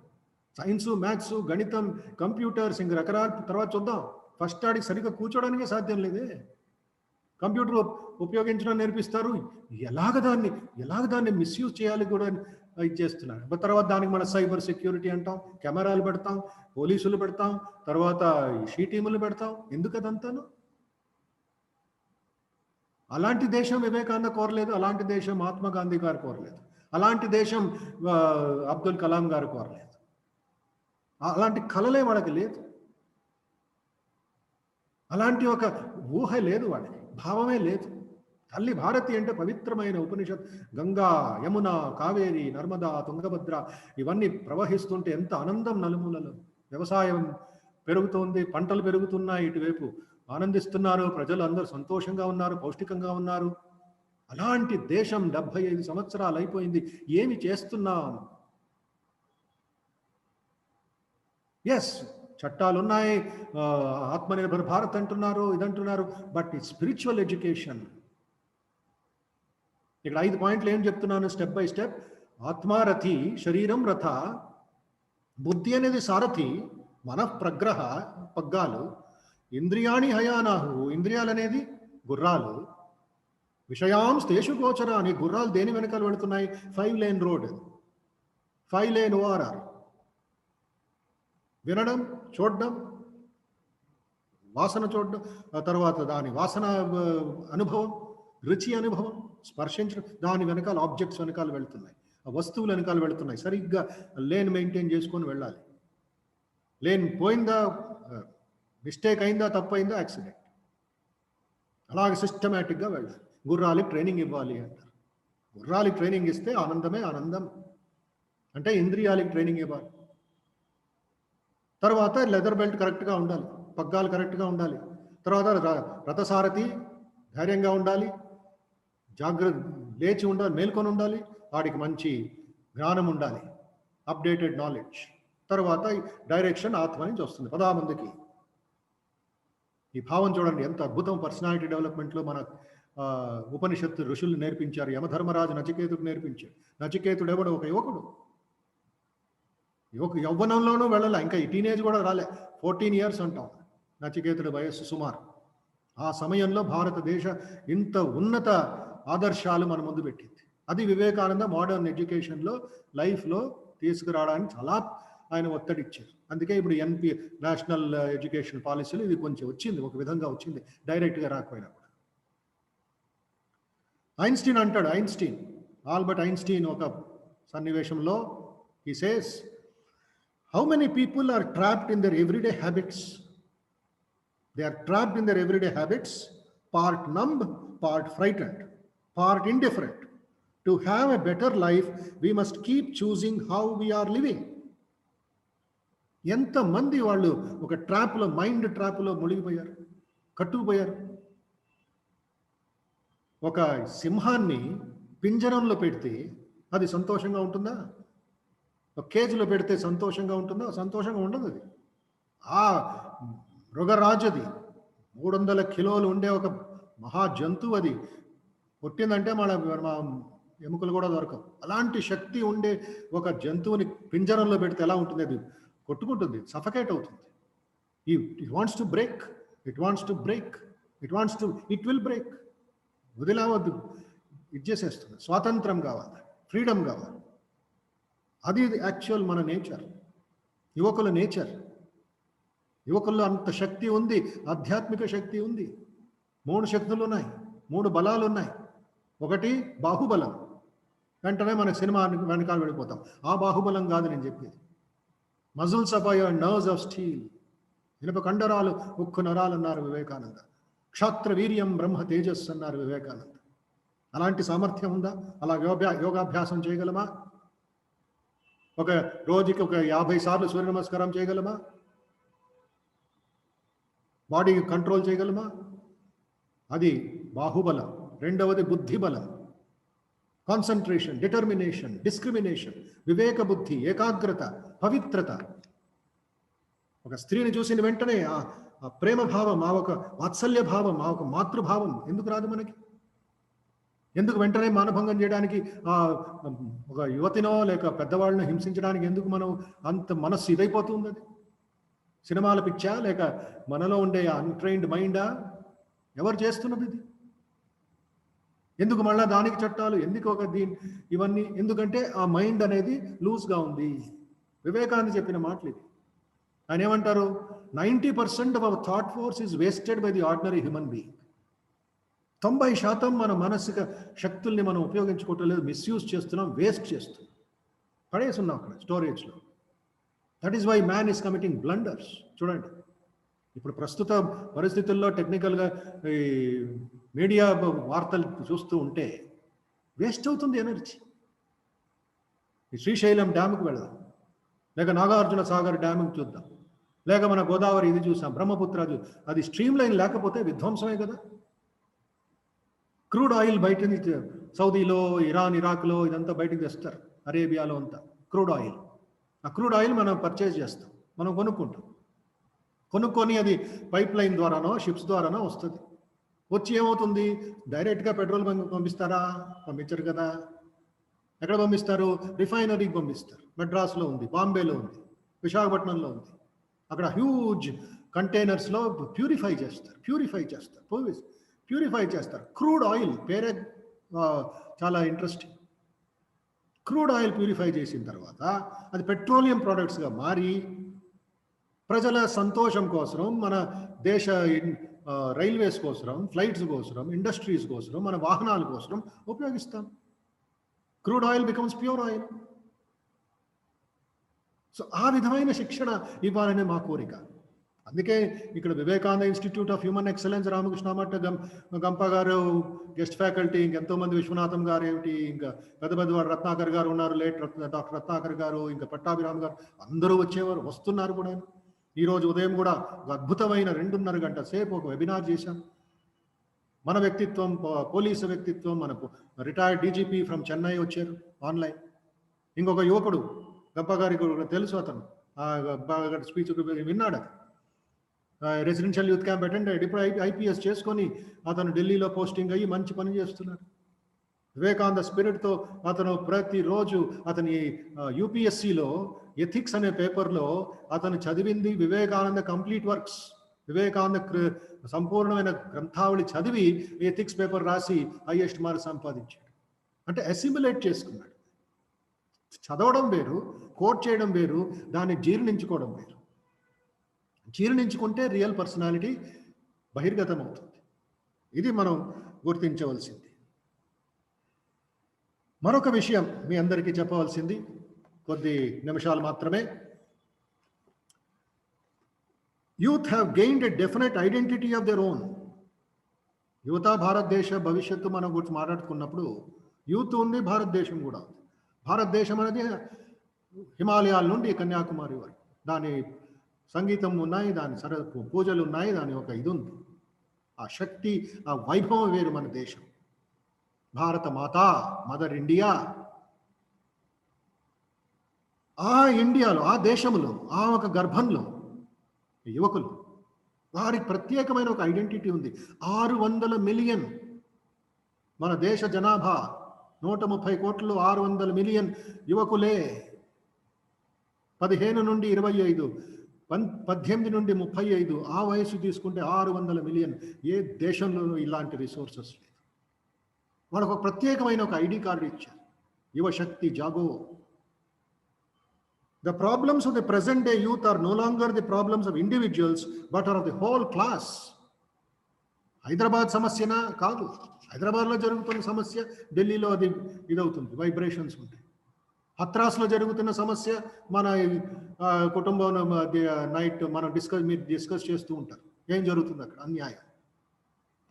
సైన్సు, మ్యాథ్స్, గణితం, కంప్యూటర్స్, ఇంక రకరకాల తర్వాత చూద్దాం. ఫస్ట్ ఆడికి సరిగ్గా కూర్చోడానికే సాధ్యం లేదే. కంప్యూటర్ ఉపయోగించడం నేర్పిస్తారు, ఎలాగ దాన్ని మిస్యూజ్ చేయాలి కూడా ఇది చేస్తున్నారు. తర్వాత దానికి మన సైబర్ సెక్యూరిటీ అంటాం, కెమెరాలు పెడతాం, పోలీసులు పెడతాం, తర్వాత షీ టీములు పెడతాం. ఎందుకు అదంతాను? అలాంటి దేశం వివేకానంద కోరలేదు, అలాంటి దేశం మహాత్మా గాంధీ గారు కోరలేదు, అలాంటి దేశం అబ్దుల్ కలాం గారు కోరలేదు. అలాంటి కలలే వాళ్ళకి లేదు, అలాంటి ఒక ఊహ లేదు వాళ్ళకి, భావమే లేదు. తల్లి భారతి అంటే పవిత్రమైన ఉపనిషత్. గంగా, యమున, కావేరి, నర్మదా, తుంగభద్ర ఇవన్నీ ప్రవహిస్తుంటే ఎంత ఆనందం నలుమూలలో. వ్యవసాయం పెరుగుతోంది, పంటలు పెరుగుతున్నాయి, ఇటువైపు ఆనందిస్తున్నారు, ప్రజలు అందరూ సంతోషంగా ఉన్నారు, పౌష్టికంగా ఉన్నారు. అలాంటి దేశం 75 సంవత్సరాలు అయిపోయింది. ఏమి చేస్తున్నాం? ఎస్, చట్టాలు ఉన్నాయి, ఆత్మనిర్భర్ భారత్ అంటున్నారు, ఇదంటున్నారు, బట్ ఈ స్పిరిచువల్ ఎడ్యుకేషన్. ఇక్కడ 5 పాయింట్లు ఏం చెప్తున్నాను స్టెప్ బై స్టెప్. ఆత్మారథి, శరీరం రథ, బుద్ధి అనేది సారథి, మనఃప్రగ్రహ పగ్గాలు, ఇంద్రియాణి హయానాహు, ఇంద్రియాలు అనేది గుర్రాలు, విషయాంస్తేషు గోచరాని, గుర్రాలు దేని వెనకాల వెళుతున్నాయి? 5 లేన్ రోడ్, 5 లేన్ ORR. వినడం, చూడడం, వాసన చూడడం, తర్వాత దాని వాసన అనుభవం, రుచి అనుభవం, స్పర్శించడం, దాని వెనకాల ఆబ్జెక్ట్స్ వెనకాల వెళ్తున్నాయి, ఆ వస్తువులు వెనకాల వెళుతున్నాయి. సరిగ్గా లేన్ మెయింటైన్ చేసుకొని వెళ్ళాలి. లేన్ పోయిందా మిస్టేక్ అయిందా, తప్పు అయిందా, యాక్సిడెంట్. అలాగే సిస్టమేటిక్గా వెళ్ళాలి. గుర్రాలకి ట్రైనింగ్ ఇవ్వాలి అంటారు. గుర్రాలకి ట్రైనింగ్ ఇస్తే ఆనందమే ఆనందం. అంటే ఇంద్రియాలకి ట్రైనింగ్ ఇవ్వాలి. తర్వాత లెదర్ బెల్ట్ కరెక్ట్గా ఉండాలి, పగ్గాలు కరెక్ట్గా ఉండాలి. తర్వాత రథసారథి ధైర్యంగా ఉండాలి, జాగ్రత్త లేచి ఉండాలి, మేల్కొని ఉండాలి, వాడికి మంచి జ్ఞానం ఉండాలి, అప్డేటెడ్ నాలెడ్జ్. తర్వాత డైరెక్షన్ ఆత్మ నుంచి వస్తుంది 10 మందికి. ఈ భావం చూడండి ఎంత అద్భుతం. పర్సనాలిటీ డెవలప్మెంట్లో మన ఉపనిషత్తు ఋషులు నేర్పించారు. యమధర్మరాజు నచికేతుడు నేర్పించాడు. నచికేతుడు ఎవడు? ఒక యువకుడు. యవ్వనంలోనూ వెళ్ళాల, ఇంకా ఈ టీనేజ్ కూడా రాలే. 14 years అంటాం నచికేతుడి వయస్సు సుమారు. ఆ సమయంలో భారతదేశ ఇంత ఉన్నత ఆదర్శాలు మన ముందు పెట్టింది. అది వివేకానంద మోడర్న్ ఎడ్యుకేషన్లో లైఫ్లో తీసుకురావడానికి చాలా ఆయన ఒత్తిడి ఇచ్చారు. అందుకే ఇప్పుడు నేషనల్ ఎడ్యుకేషన్ పాలసీలు ఇది కొంచెం వచ్చింది, ఒక విధంగా వచ్చింది, డైరెక్ట్గా రాకపోయినా కూడా. ఐన్స్టీన్ అంటాడు, ఆల్బర్ట్ ఐన్స్టీన్ ఒక సన్నివేశంలో he says, how many people are trapped in their everyday habits? They are trapped in their everyday habits, part numb, part frightened, part indifferent. To have a better life, we must keep choosing how we are living. ఎంతమంది వాళ్ళు ఒక ట్రాప్లో, mind ట్రాప్లో మునిగిపోయారు, కట్టుకుపోయారు. ఒక సింహాన్ని పింజరంలో పెడితే అది సంతోషంగా ఉంటుందా? ఒక కేజీలో పెడితే సంతోషంగా ఉంటుందా? సంతోషంగా ఉండదు. అది ఆ మృగరాజుది 300 కిలోలు ఉండే ఒక మహా జంతువు, అది కొట్టిందంటే మన ఎముకలు కూడా దొరకవు. అలాంటి శక్తి ఉండే ఒక జంతువుని పింజరంలో పెడితే ఎలా ఉంటుంది? అది కొట్టుకుంటుంది, సఫకేట్ అవుతుంది. It wants to break, it will break. వదిలేవద్దు, ఇది చేసేస్తుంది. స్వాతంత్రం కావాలి, ఫ్రీడమ్ కావాలి. అది యాక్చువల్ మన నేచర్, యువకుల నేచర్. యువకుల్లో అంత శక్తి ఉంది, ఆధ్యాత్మిక శక్తి ఉంది. 3 శక్తులు ఉన్నాయి, 3 బలాలు ఉన్నాయి. ఒకటి బాహుబలం, వెంటనే మన సినిమా వెనకాల వెళ్ళిపోతాం. ఆ బాహుబలం కాదు నేను చెప్పేది. Muscles of your nerves of steel, ఇనుప కండరాలు, ఉక్కు నరాలు అన్నారు వివేకానంద. క్షాత్ర వీర్యం బ్రహ్మ తేజస్సు అన్నారు వివేకానంద. అలాంటి సామర్థ్యం ఉందా? అలా యోగాభ్యాసం చేయగలమా? ఒక రోజుకి 50 సార్లు సూర్య నమస్కారం చేయగలమా? బాడీ కంట్రోల్ చేయగలమా? అది బాహుబలం. రెండవది బుద్ధిబలం, కాన్సన్ట్రేషన్, డిటర్మినేషన్, డిస్క్రిమినేషన్, వివేక బుద్ధి, ఏకాగ్రత, పవిత్రత. ఒక స్త్రీని చూసిన వెంటనే ఆ ప్రేమ భావం, ఆ ఒక వాత్సల్య భావం, ఆ ఒక మాతృభావం ఎందుకు రాదు మనకి? ఎందుకు వెంటనే మానభంగం చేయడానికి, ఒక యువతినో లేక పెద్దవాళ్ళని హింసించడానికి ఎందుకు మనం అంత మనస్సు ఇదైపోతుంది? అది సినిమాల పిచ్చా లేక మనలో ఉండే అన్ట్రైన్డ్ మైండా? ఎవరు చేస్తున్నది ఇది? ఎందుకు మళ్ళా దానికి చట్టాలు ఎందుకు? ఇవన్నీ ఎందుకంటే ఆ మైండ్ అనేది లూజ్గా ఉంది. వివేకానంద చెప్పిన మాటలు ఇది. ఆయన ఏమంటారు? 90% of our thought force is wasted by the ordinary human being. 90% మన మానసిక శక్తుల్ని మనం ఉపయోగించుకోవటం లేదు, మిస్యూజ్ చేస్తున్నాం, వేస్ట్ చేస్తున్నాం, పడేస్తున్నాం అక్కడ స్టోరేజ్లో. That is why man is committing blunders. చూడండి, ఇప్పుడు ప్రస్తుత పరిస్థితుల్లో టెక్నికల్గా ఈ మీడియా వార్తలు చూస్తూ ఉంటే వేస్ట్ అవుతుంది ఎనర్జీ. ఈ శ్రీశైలం డ్యాముకు వెళదాం, లేక నాగార్జున సాగర్ డ్యాముకి చూద్దాం, లేక మన గోదావరి ఇది చూసాం, బ్రహ్మపుత్ర. అది స్ట్రీమ్ లైన్ లేకపోతే విధ్వంసమే కదా. క్రూడ్ ఆయిల్ బయట నుంచి సౌదీలో, ఇరాన్, ఇరాక్లో ఇదంతా బయటకు తెస్తారు, అరేబియాలో అంతా క్రూడ్ ఆయిల్. ఆ క్రూడ్ ఆయిల్ మనం పర్చేజ్ చేస్తాం, మనం కొనుక్కొని అది పైప్ లైన్ ద్వారానో షిప్స్ ద్వారానో వస్తుంది. వచ్చి ఏమవుతుంది? డైరెక్ట్గా పెట్రోల్ బంక్ పంపిస్తారా? పంపించరు కదా. ఎక్కడ పంపిస్తారు? రిఫైనరీకి పంపిస్తారు. మెడ్రాస్లో ఉంది, బాంబేలో ఉంది, విశాఖపట్నంలో ఉంది. అక్కడ హ్యూజ్ కంటైనర్స్లో ప్యూరిఫై చేస్తారు. క్రూడ్ ఆయిల్ పేరే చాలా ఇంట్రెస్టింగ్. క్రూడ్ ఆయిల్ ప్యూరిఫై చేసిన తర్వాత అది పెట్రోలియం ప్రోడక్ట్స్గా మారి ప్రజల సంతోషం కోసం, మన దేశ రైల్వేస్ కోసం, ఫ్లైట్స్ కోసం, ఇండస్ట్రీస్ కోసం, మన వాహనాల కోసం ఉపయోగిస్తాం. Crude oil becomes pure oil. So ఆ విధమైన శిక్షణ ఇవ్వాలనే మా కోరిక. అందుకే ఇక్కడ Vivekananda institute of human excellence Ramakrishna Math Gampa గారు గెస్ట్ ఫ్యాకల్టీ, ఇంకెంతోమంది విశ్వనాథం గారు ఏమిటి, ఇంకా పెద్దవాడు రత్నాకర్ గారు ఉన్నారు, డాక్టర్ రత్నాకర్ గారు, ఇంకా పట్టాభిరామ్ గారు, అందరూ వచ్చేవారు, వస్తున్నారు కూడా. ఈరోజు ఉదయం కూడా ఒక అద్భుతమైన 2.5 గంటల సేపు ఒక వెబినార్ చేశాం. మన వ్యక్తిత్వం, పోలీసు వ్యక్తిత్వం, మనకు రిటైర్డ్ డీజీపీ ఫ్రమ్ చెన్నై వచ్చారు ఆన్లైన్. ఇంకొక యువకుడు గంప గారికి తెలుసు, అతను స్పీచ్ విన్నాడు. రెసిడెన్షియల్ యూత్ క్యాంప్ అటెండ్ అయ్యాడు. ఇప్పుడు ఐపీఎస్ చేసుకొని అతను ఢిల్లీలో పోస్టింగ్ అయ్యి మంచి పని చేస్తున్నాడు. వివేకానంద స్పిరిట్తో అతను ప్రతిరోజు అతని యూపీఎస్సిలో ఎథిక్స్ అనే పేపర్లో అతను చదివింది వివేకానంద కంప్లీట్ వర్క్స్, వివేకానంద సంపూర్ణమైన గ్రంథావళి చదివి ఎథిక్స్ పేపర్ రాసి హైయెస్ట్ మార్క్స్ సంపాదించాడు. అంటే అసిమిలేట్ చేసుకున్నాడు. చదవడం వేరు, కోట్ చేయడం వేరు, దాన్ని జీర్ణించుకోవడం వేరు. జీర్ణించుకుంటే రియల్ పర్సనాలిటీ బహిర్గతం అవుతుంది. ఇది మనం గుర్తించవలసింది. మరొక విషయం మీ అందరికీ చెప్పవలసింది, కొద్ది నిమిషాలు మాత్రమే. Youth have gained a definite identity of their own. యువత భారతదేశ భవిష్యత్తు మనం గురించి మాట్లాడుకున్నప్పుడు యూత్ ఉంది, భారతదేశం కూడా ఉంది. భారతదేశం అనేది హిమాలయాల నుండి కన్యాకుమారి వరకు, దాని సంగీతం ఉన్నాయి, దాని పూజలు ఉన్నాయి, దాని ఒక ఇది ఉంది. ఆ శక్తి, ఆ వైభవం వేరు మన దేశం. భారత మాత, మదర్ ఇండియా. ఆ ఇండియాలో, ఆ దేశంలో, ఆ ఒక గర్భంలో యువకులు, వారికి ప్రత్యేకమైన ఒక ఐడెంటిటీ ఉంది. 600 మిలియన్ మన దేశ జనాభా 130 కోట్లు, 600 మిలియన్ యువకులే. 15 నుండి 25, 18 నుండి 35 ఆ వయసు తీసుకుంటే 600 మిలియన్. ఏ దేశంలోనూ ఇలాంటి రిసోర్సెస్ లేదు. వాళ్ళకు ఒక ప్రత్యేకమైన ఒక ఐడి కార్డు ఇచ్చారు, యువశక్తి జాగో. The problems of the present day youth are no longer the problems of individuals, but are of the whole class. Hyderabad సమస్యనా కాదు, హైదరాబాద్లో జరుగుతున్న సమస్య ఢిల్లీలో అది ఇదవుతుంది, వైబ్రేషన్స్ ఉంటాయి. హత్రాస్లో జరుగుతున్న సమస్య మన కుటుంబం నైట్ మనం మీరు డిస్కస్ చేస్తూ ఉంటారు, ఏం జరుగుతుంది అక్కడ, అన్యాయం.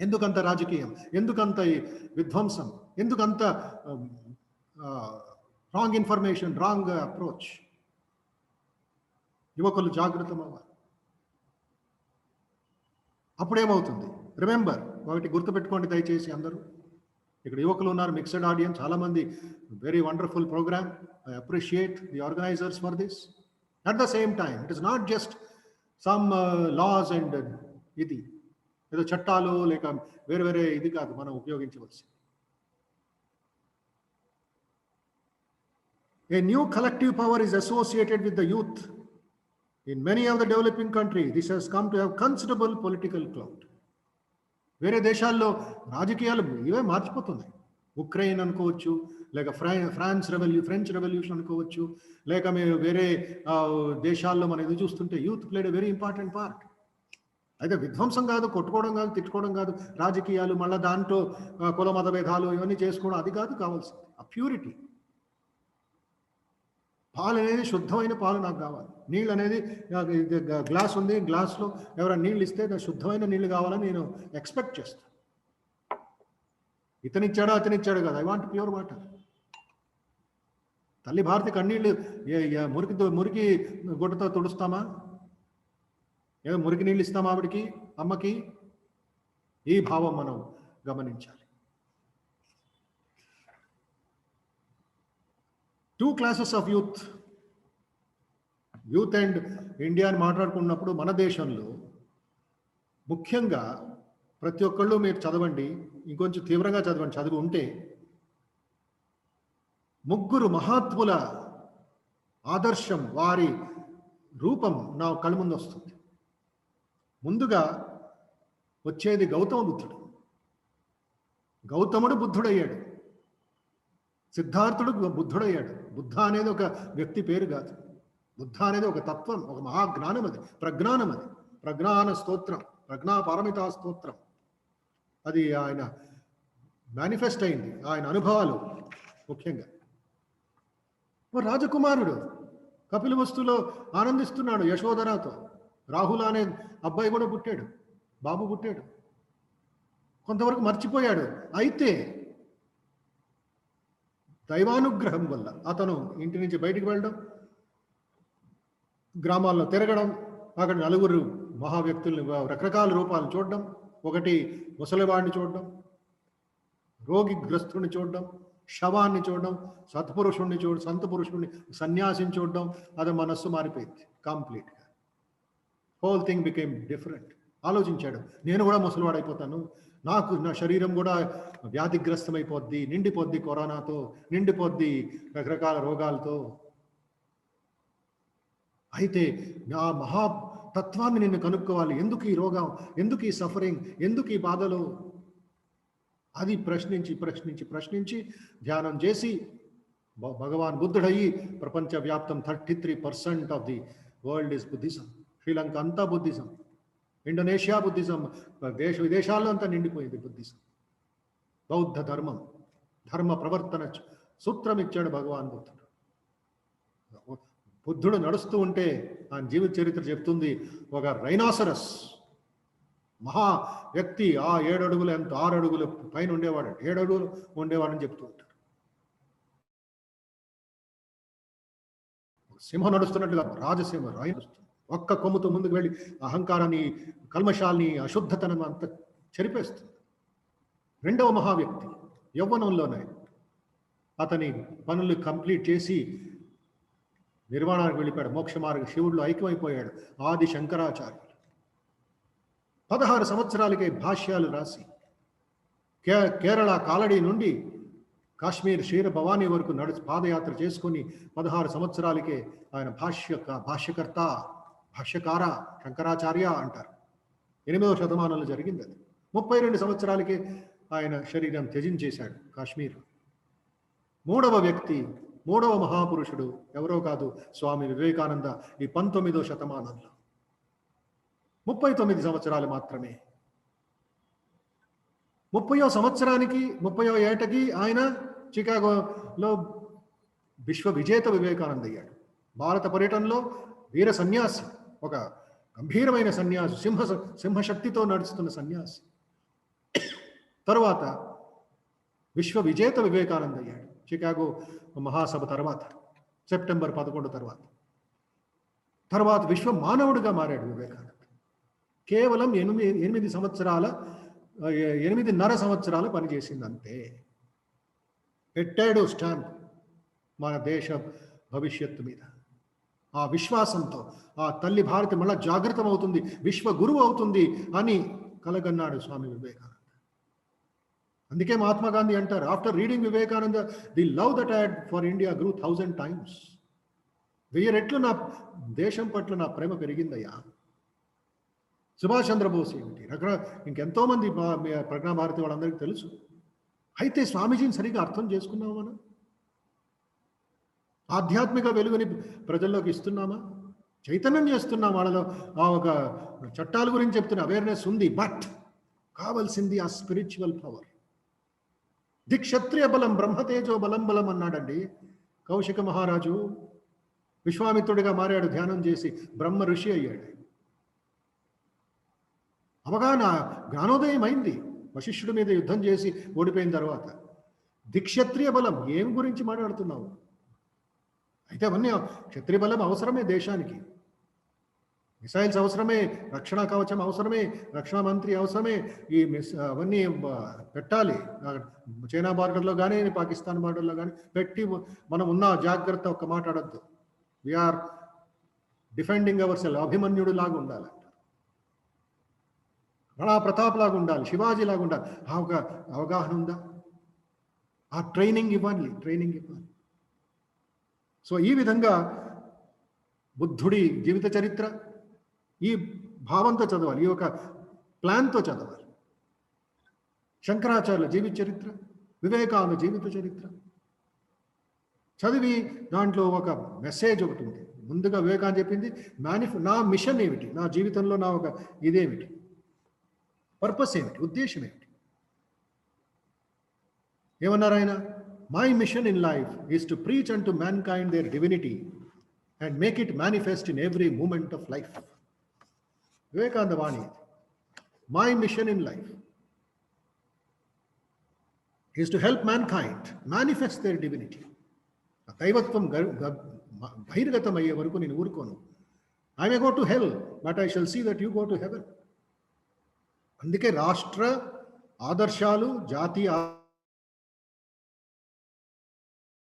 ఎందుకంత రాజకీయం, ఎందుకంత విధ్వంసం, ఎందుకంత రాంగ్ ఇన్ఫర్మేషన్, రాంగ్ అప్రోచ్. యువకులు జాగృతం అవ్వాలి. అప్పుడేమవుతుంది? రిమెంబర్, ఒకటి గుర్తుపెట్టుకోండి దయచేసి అందరూ. ఇక్కడ యువకులు ఉన్నారు, మిక్స్డ్ ఆడియన్స్, చాలామంది. Very wonderful programme. I appreciate the organisers for this. At the same time it is not just some laws and ఇది ఏదో చట్టాలు లేక వేరే వేరే ఇది కాదు మనం ఉపయోగించవలసింది. A new collective power is associated with the youth. In many of the developing countries, this has come to have considerable political clout. వేరే దేశాల్లో రాజకీయాలు ఇవే మార్చిపోతున్నాయి. ఉక్రెయిన్ అనుకోవచ్చు, లేక ఫ్రెంచ్ రెవల్యూషన్ అనుకోవచ్చు, లేక మేము వేరే దేశాల్లో మనం ఇది చూస్తుంటే youth played a very important part. అయితే విధ్వంసం కాదు, కొట్టుకోవడం కాదు, తిట్టుకోవడం కాదు, రాజకీయాలు మళ్ళీ దాంట్లో కుల మత భేదాలు ఇవన్నీ చేసుకోవడం, అది కాదు కావాల్సింది. ఆ ప్యూరిటీ. పాలు అనేది శుద్ధమైన పాలు నాకు కావాలి. నీళ్ళు అనేది గ్లాస్ ఉంది, గ్లాస్లో ఎవరైనా నీళ్ళు ఇస్తే శుద్ధమైన నీళ్ళు కావాలని నేను ఎక్స్పెక్ట్ చేస్తాను. ఇతనిచ్చాడా అతనిచ్చాడు కదా, ఐ వాంట్ ప్యూర్ వాటర్. తల్లి భారతి కన్నీళ్ళు మురికి గుడ్డతో తుడుస్తామా? ఏదో మురికి నీళ్ళు ఇస్తామా ఆవిడికి, అమ్మకి? ఈ భావం మనం గమనించాలి. 2 classes of youth and India అని మాట్లాడుకున్నప్పుడు మన దేశంలో ముఖ్యంగా ప్రతి ఒక్కళ్ళు మీరు చదవండి, ఇంకొంచెం తీవ్రంగా చదవండి, చదివి ఉంటే 3 మహాత్ముల ఆదర్శం, వారి రూపం నా కళ్ళ ముందు వస్తుంది. ముందుగా వచ్చేది గౌతమ బుద్ధుడు. గౌతముడు బుద్ధుడయ్యాడు, సిద్ధార్థుడు బుద్ధుడయ్యాడు. బుద్ధ అనేది ఒక వ్యక్తి పేరు కాదు. బుద్ధ అనేది ఒక తత్వం, ఒక మహాజ్ఞానం. అది ప్రజ్ఞానం, అది ప్రజ్ఞాన స్తోత్రం, ప్రజ్ఞా పారమితా స్తోత్రం. అది ఆయన మేనిఫెస్ట్ అయింది, ఆయన అనుభవాలు ముఖ్యంగా. రాజకుమారుడు కపిలవస్తులో ఆనందిస్తున్నాడు యశోధరాతో. రాహుల్ అనే అబ్బాయి కూడా పుట్టాడు, బాబు పుట్టాడు. కొంతవరకు మర్చిపోయాడు. అయితే దైవానుగ్రహం వల్ల అతను ఇంటి నుంచి బయటికి వెళ్ళడం, గ్రామాల్లో తిరగడం, అక్కడ నలుగురు మహా వ్యక్తుల్ని రకరకాల రూపాలు చూడడం, ఒకటి ముసలివాడిని చూడడం, రోగిగ్రస్తుని చూడడం, శవాన్ని చూడడం, సత్పురుషుణ్ణి సంత పురుషుణ్ణి, సన్యాసిని చూడడం, అది మనస్సు మారిపోయింది కంప్లీట్గా. Whole thing became different. ఆలోచించాడు, నేను కూడా ముసలివాడైపోతాను, నాకు నా శరీరం కూడా వ్యాధిగ్రస్తమైపోద్ది, నిండిపోద్ది, కరోనాతో నిండిపోద్ది, రకరకాల రోగాలతో. అయితే నా మహాతత్వాన్ని నిన్ను కనుక్కోవాలి. ఎందుకు ఈ రోగం, ఎందుకు ఈ సఫరింగ్, ఎందుకు ఈ బాధలు? అది ప్రశ్నించి ధ్యానం చేసి భగవాన్ బుద్ధుడయ్యి ప్రపంచవ్యాప్తం 33% of the world is Buddhism. Sri Lanka అంతా బుద్ధిజం, ఇండోనేషియా బుద్ధిజం, దేశ విదేశాల్లో అంతా నిండిపోయింది బుద్ధిజం. బౌద్ధ ధర్మ ప్రవర్తన సూత్రం ఇచ్చాడు భగవాన్ బుద్ధుడు. బుద్ధుడు నడుస్తూ ఉంటే ఆయన జీవిత చరిత్ర చెప్తుంది, ఒక రైనాసరస్ మహా వ్యక్తి, 7 అడుగులు 6 అడుగుల పైన ఉండేవాడు, 7 అడుగులు ఉండేవాడని చెప్తూ ఉంటారు. సింహం నడుస్తున్నట్టుగా రాజసింహ రాయి నడుస్తుంది. ఒక్క కొమ్ముతో ముందుకు వెళ్ళి అహంకారాన్ని, కల్మషాల్ని, అశుద్ధతనం అంతా చెరిపేస్తుంది. రెండవ మహావ్యక్తి యవ్వనంలోనే అతని పనులు కంప్లీట్ చేసి నిర్వాణానికి వెళ్ళిపోయాడు, మోక్ష మార్గ శివుడిలో ఐక్యమైపోయాడు. ఆది శంకరాచార్యులు 16 సంవత్సరాలకే భాష్యాలు రాసి కేరళ కాలడి నుండి కాశ్మీర్ క్షీర భవానీ వరకు పాదయాత్ర చేసుకుని 16 సంవత్సరాలకే ఆయన భాష్యకార శంకరాచార్య అంటారు. 8వ శతమానంలో జరిగింది అది. 32 సంవత్సరాలకే ఆయన శరీరం త్యజించేశాడు కాశ్మీర్. మూడవ మహాపురుషుడు ఎవరో కాదు, స్వామి వివేకానంద. ఈ 19వ శతమానంలో 39 సంవత్సరాలు మాత్రమే. 30వ ఏటకి ఆయన చికాగోలో విశ్వ విజేత వివేకానంద అయ్యాడు. భారత పర్యటనలో వీర సన్యాసి, ఒక గంభీరమైన సన్యాసి, సింహశక్తితో నడుస్తున్న సన్యాసి. తరువాత విశ్వ విజేత వివేకానంద అయ్యాడు చికాగో మహాసభ తర్వాత, సెప్టెంబర్ 11 తర్వాత విశ్వ మానవుడిగా మారాడు వివేకానంద. కేవలం 8.5 సంవత్సరాలు పనిచేసింది అంతే. పెట్టాడు స్టాంప్ మన దేశ భవిష్యత్తు మీద. ఆ విశ్వాసంతో ఆ తల్లి భారతి మళ్ళా జాగృతం అవుతుంది, విశ్వ గురువు అవుతుంది అని కలగన్నాడు స్వామి వివేకానంద. అందుకే మహాత్మా గాంధీ అంటారు, after reading Vivekananda the love that I had for India grew 1000 times. 1000 రెట్లు నా దేశం పట్ల నా ప్రేమ పెరిగిందయ్యా. సుభాష్ చంద్రబోస్ ఏమిటి, ఇంకెంతో మంది ప్రజ్ఞా భారతి వాళ్ళందరికీ తెలుసు. అయితే స్వామీజీని సరిగా అర్థం చేసుకున్నామా మనం? ఆధ్యాత్మిక వెలుగుని ప్రజల్లోకి ఇస్తున్నామా? చైతన్యం చేస్తున్నాం వాళ్ళలో. ఆ ఒక చట్టాల గురించి చెప్తున్న అవేర్నెస్ ఉంది, బట్ కావాల్సింది ఆ స్పిరిచువల్ పవర్. దిక్షత్రియ బలం బ్రహ్మతేజో బలం అన్నాడండి కౌశిక మహారాజు. విశ్వామిత్రుడిగా మారాడు ధ్యానం చేసి, బ్రహ్మ ఋషి అయ్యాడు. అవగాహన జ్ఞానోదయం అయింది వశిష్ఠుడి మీద యుద్ధం చేసి ఓడిపోయిన తర్వాత. దిక్షత్రియ బలం ఏం గురించి మాట్లాడుతున్నావు? అయితే అవన్నీ క్షత్రియ బలం అవసరమే దేశానికి. మిసైల్స్ అవసరమే, రక్షణ కవచం అవసరమే, రక్షణ మంత్రి అవసరమే. అవన్నీ పెట్టాలి. చైనా బార్డర్లో కానీ పాకిస్తాన్ బార్డర్లో కానీ పెట్టి మనం ఉన్న జాగ్రత్త ఒక్క మాట్లాడద్దు. We are defending our self. అభిమన్యుడు లాగా ఉండాలి, రాణా ప్రతాప్ లాగా ఉండాలి, శివాజీ లాగా ఉండాలి. ఆ ఒక అవగాహన ఉందా? ఆ ట్రైనింగ్ ఇవ్వాలి. సో ఈ విధంగా బుద్ధుడి జీవిత చరిత్ర ఈ భావంతో చదవాలి, ఈ ఒక ప్లాన్తో చదవాలి. శంకరాచార్యుల జీవిత చరిత్ర, వివేకానంద జీవిత చరిత్ర చదివి దాంట్లో ఒక మెసేజ్ ఒకటి ఉంది. ముందుగా వివేకానంద చెప్పింది నా మిషన్ ఏమిటి, నా జీవితంలో నా ఒక ఇదేమిటి, పర్పస్ ఏమిటి, ఉద్దేశం ఏమిటి. ఏమన్నారు ఆయన? My mission in life is to preach and to mankind their divinity and make it manifest in every moment of life. Vivekananda వాణి. My mission in life is to help mankind manifest their divinity. దైవత్వం బహిర్గతం అయ్యే వరకు నేను ఊరుకోను. I may go to hell, but I shall see that you go to heaven. అందుకే రాష్ట్ర ఆదర్శాలు, జాతీయ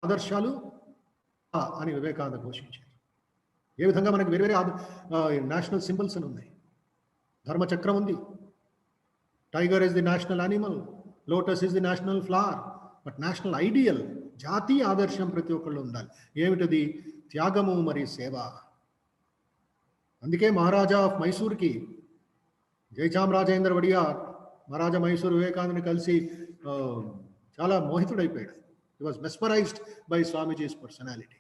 ఆదర్శాలు అని వివేకానంద ఘోషించారు. ఏ విధంగా మనకి వేరే వేరే నేషనల్ సింబల్స్ అని ఉన్నాయి. ధర్మచక్రం ఉంది, tiger is the national animal, lotus is the national flower. But national ideal, జాతీయ ఆదర్శం ప్రతి ఒక్కళ్ళు ఉండాలి. ఏమిటది? త్యాగము మరియు సేవ. అందుకే మహారాజా ఆఫ్ మైసూర్కి జయచామరాజేంద్ర వడియార్ మహారాజా మైసూర్ వివేకానందని కలిసి చాలా మోహితుడైపోయాడు. He was mesmerized by Swamiji's personality.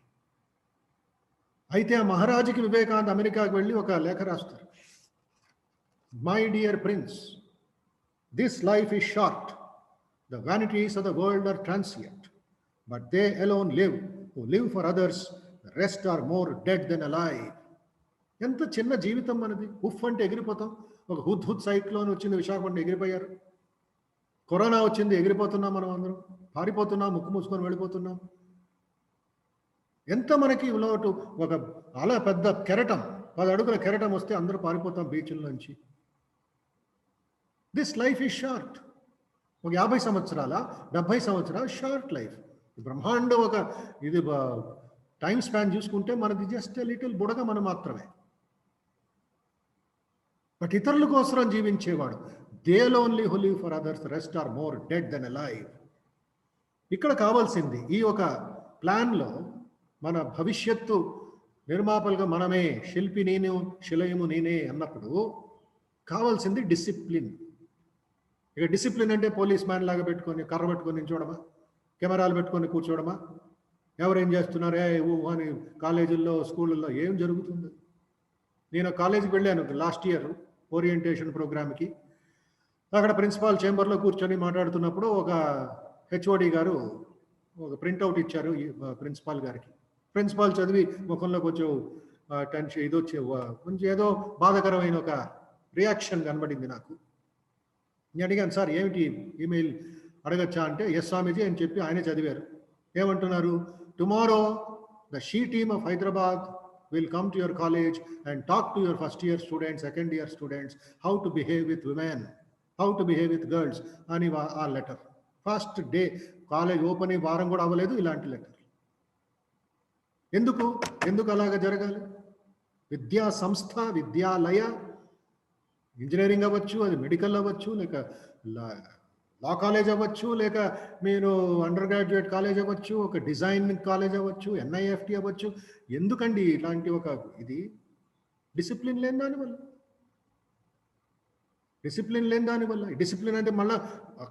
అయితే ఆ మహారాజుకి వివేకానంద అమెరికాకి వెళ్ళి ఒక లేఖ రాస్తారు. My dear prince, this life is short, the vanities of the world are transient, but they alone live who live for others, the rest are more dead than alive. ఎంత చిన్న జీవితం మనది. ఉఫ్ అంటే ఎగిరిపోతాం. ఒక హుద్ సైక్లోన్ వచ్చింది, విశాఖపట్నం ఎగిరిపోయారు. కరోనా వచ్చింది, ఎగిరిపోతున్నాం. మనం అందరం పారిపోతున్నాం, ముక్కు మూసుకొని వెళ్ళిపోతున్నాం. ఎంత మనకి లోటు. ఒక అలా పెద్ద కెరటం, 10 అడుగుల కెరటం వస్తే అందరూ పారిపోతాం బీచ్ల నుంచి. This life is short. ఒక 50 సంవత్సరాల 70 సంవత్సరాలు షార్ట్ లైఫ్. బ్రహ్మాండ ఒక ఇది టైం స్పాన్ చూసుకుంటే మనది జస్ట్ లిటిల్ బుడగ మనం మాత్రమే. బట్ ఇతరుల కోసం జీవించేవాడు, they only who live for others, rest are more dead than alive. ఇక్కడ కావాల్సింది ఈ ఒక ప్లాన్లో మన భవిష్యత్తు నిర్మాపలుగా మనమే, శిల్పి నేను, శిలయము నేనే అన్నప్పుడు కావాల్సింది డిసిప్లిన్. ఇక డిసిప్లిన్ అంటే పోలీస్ మ్యాన్ లాగా పెట్టుకొని కర్ర పెట్టుకొని నించోడమా, కెమెరాలు పెట్టుకొని కూర్చోవడమా, ఎవరేం చేస్తున్నారే అని కాలేజీల్లో స్కూళ్ళల్లో ఏం జరుగుతుంది? నేను కాలేజీకి వెళ్ళాను లాస్ట్ ఇయర్ ఓరియంటేషన్ ప్రోగ్రామ్కి. అక్కడ ప్రిన్సిపాల్ చేంబర్లో కూర్చొని మాట్లాడుతున్నప్పుడు ఒక హెచ్ఓడి గారు ఒక ప్రింట్అవుట్ ఇచ్చారు ప్రిన్సిపాల్ గారికి. ప్రిన్సిపాల్ చదివి ముఖంలో కొంచెం టెన్షన్ ఇది వచ్చే కొంచెం ఏదో బాధాకరమైన ఒక రియాక్షన్ కనబడింది నాకు. నేను అడిగాను, సార్ ఏమిటి ఈమెయిల్ అడగచ్చా అంటే, ఎస్ స్వామీజీ అని చెప్పి ఆయనే చదివారు. ఏమంటున్నారు? Tomorrow the she team of Hyderabad will come to your college and talk to your first year students, second year students, how to behave with women, how to behave with girls అని ఆ letter. First day college open అయ్యి వారం కూడా అవ్వలేదు ఇలాంటి letter. ఎందుకు అలాగ జరగాలి? విద్యా సంస్థ, విద్యాలయ, ఇంజనీరింగ్ అవ్వచ్చు, అది మెడికల్ అవ్వచ్చు, లేక లా కాలేజ్ అవ్వచ్చు, లేక మీరు అండర్ గ్రాడ్యుయేట్ కాలేజ్ అవ్వచ్చు, ఒక డిజైన్ కాలేజ్ అవ్వచ్చు, NIFT అవ్వచ్చు. ఎందుకండి ఇలాంటి ఒక ఇది? డిసిప్లిన్ లేని దానివల్ల. డిసిప్లిన్ అంటే మళ్ళీ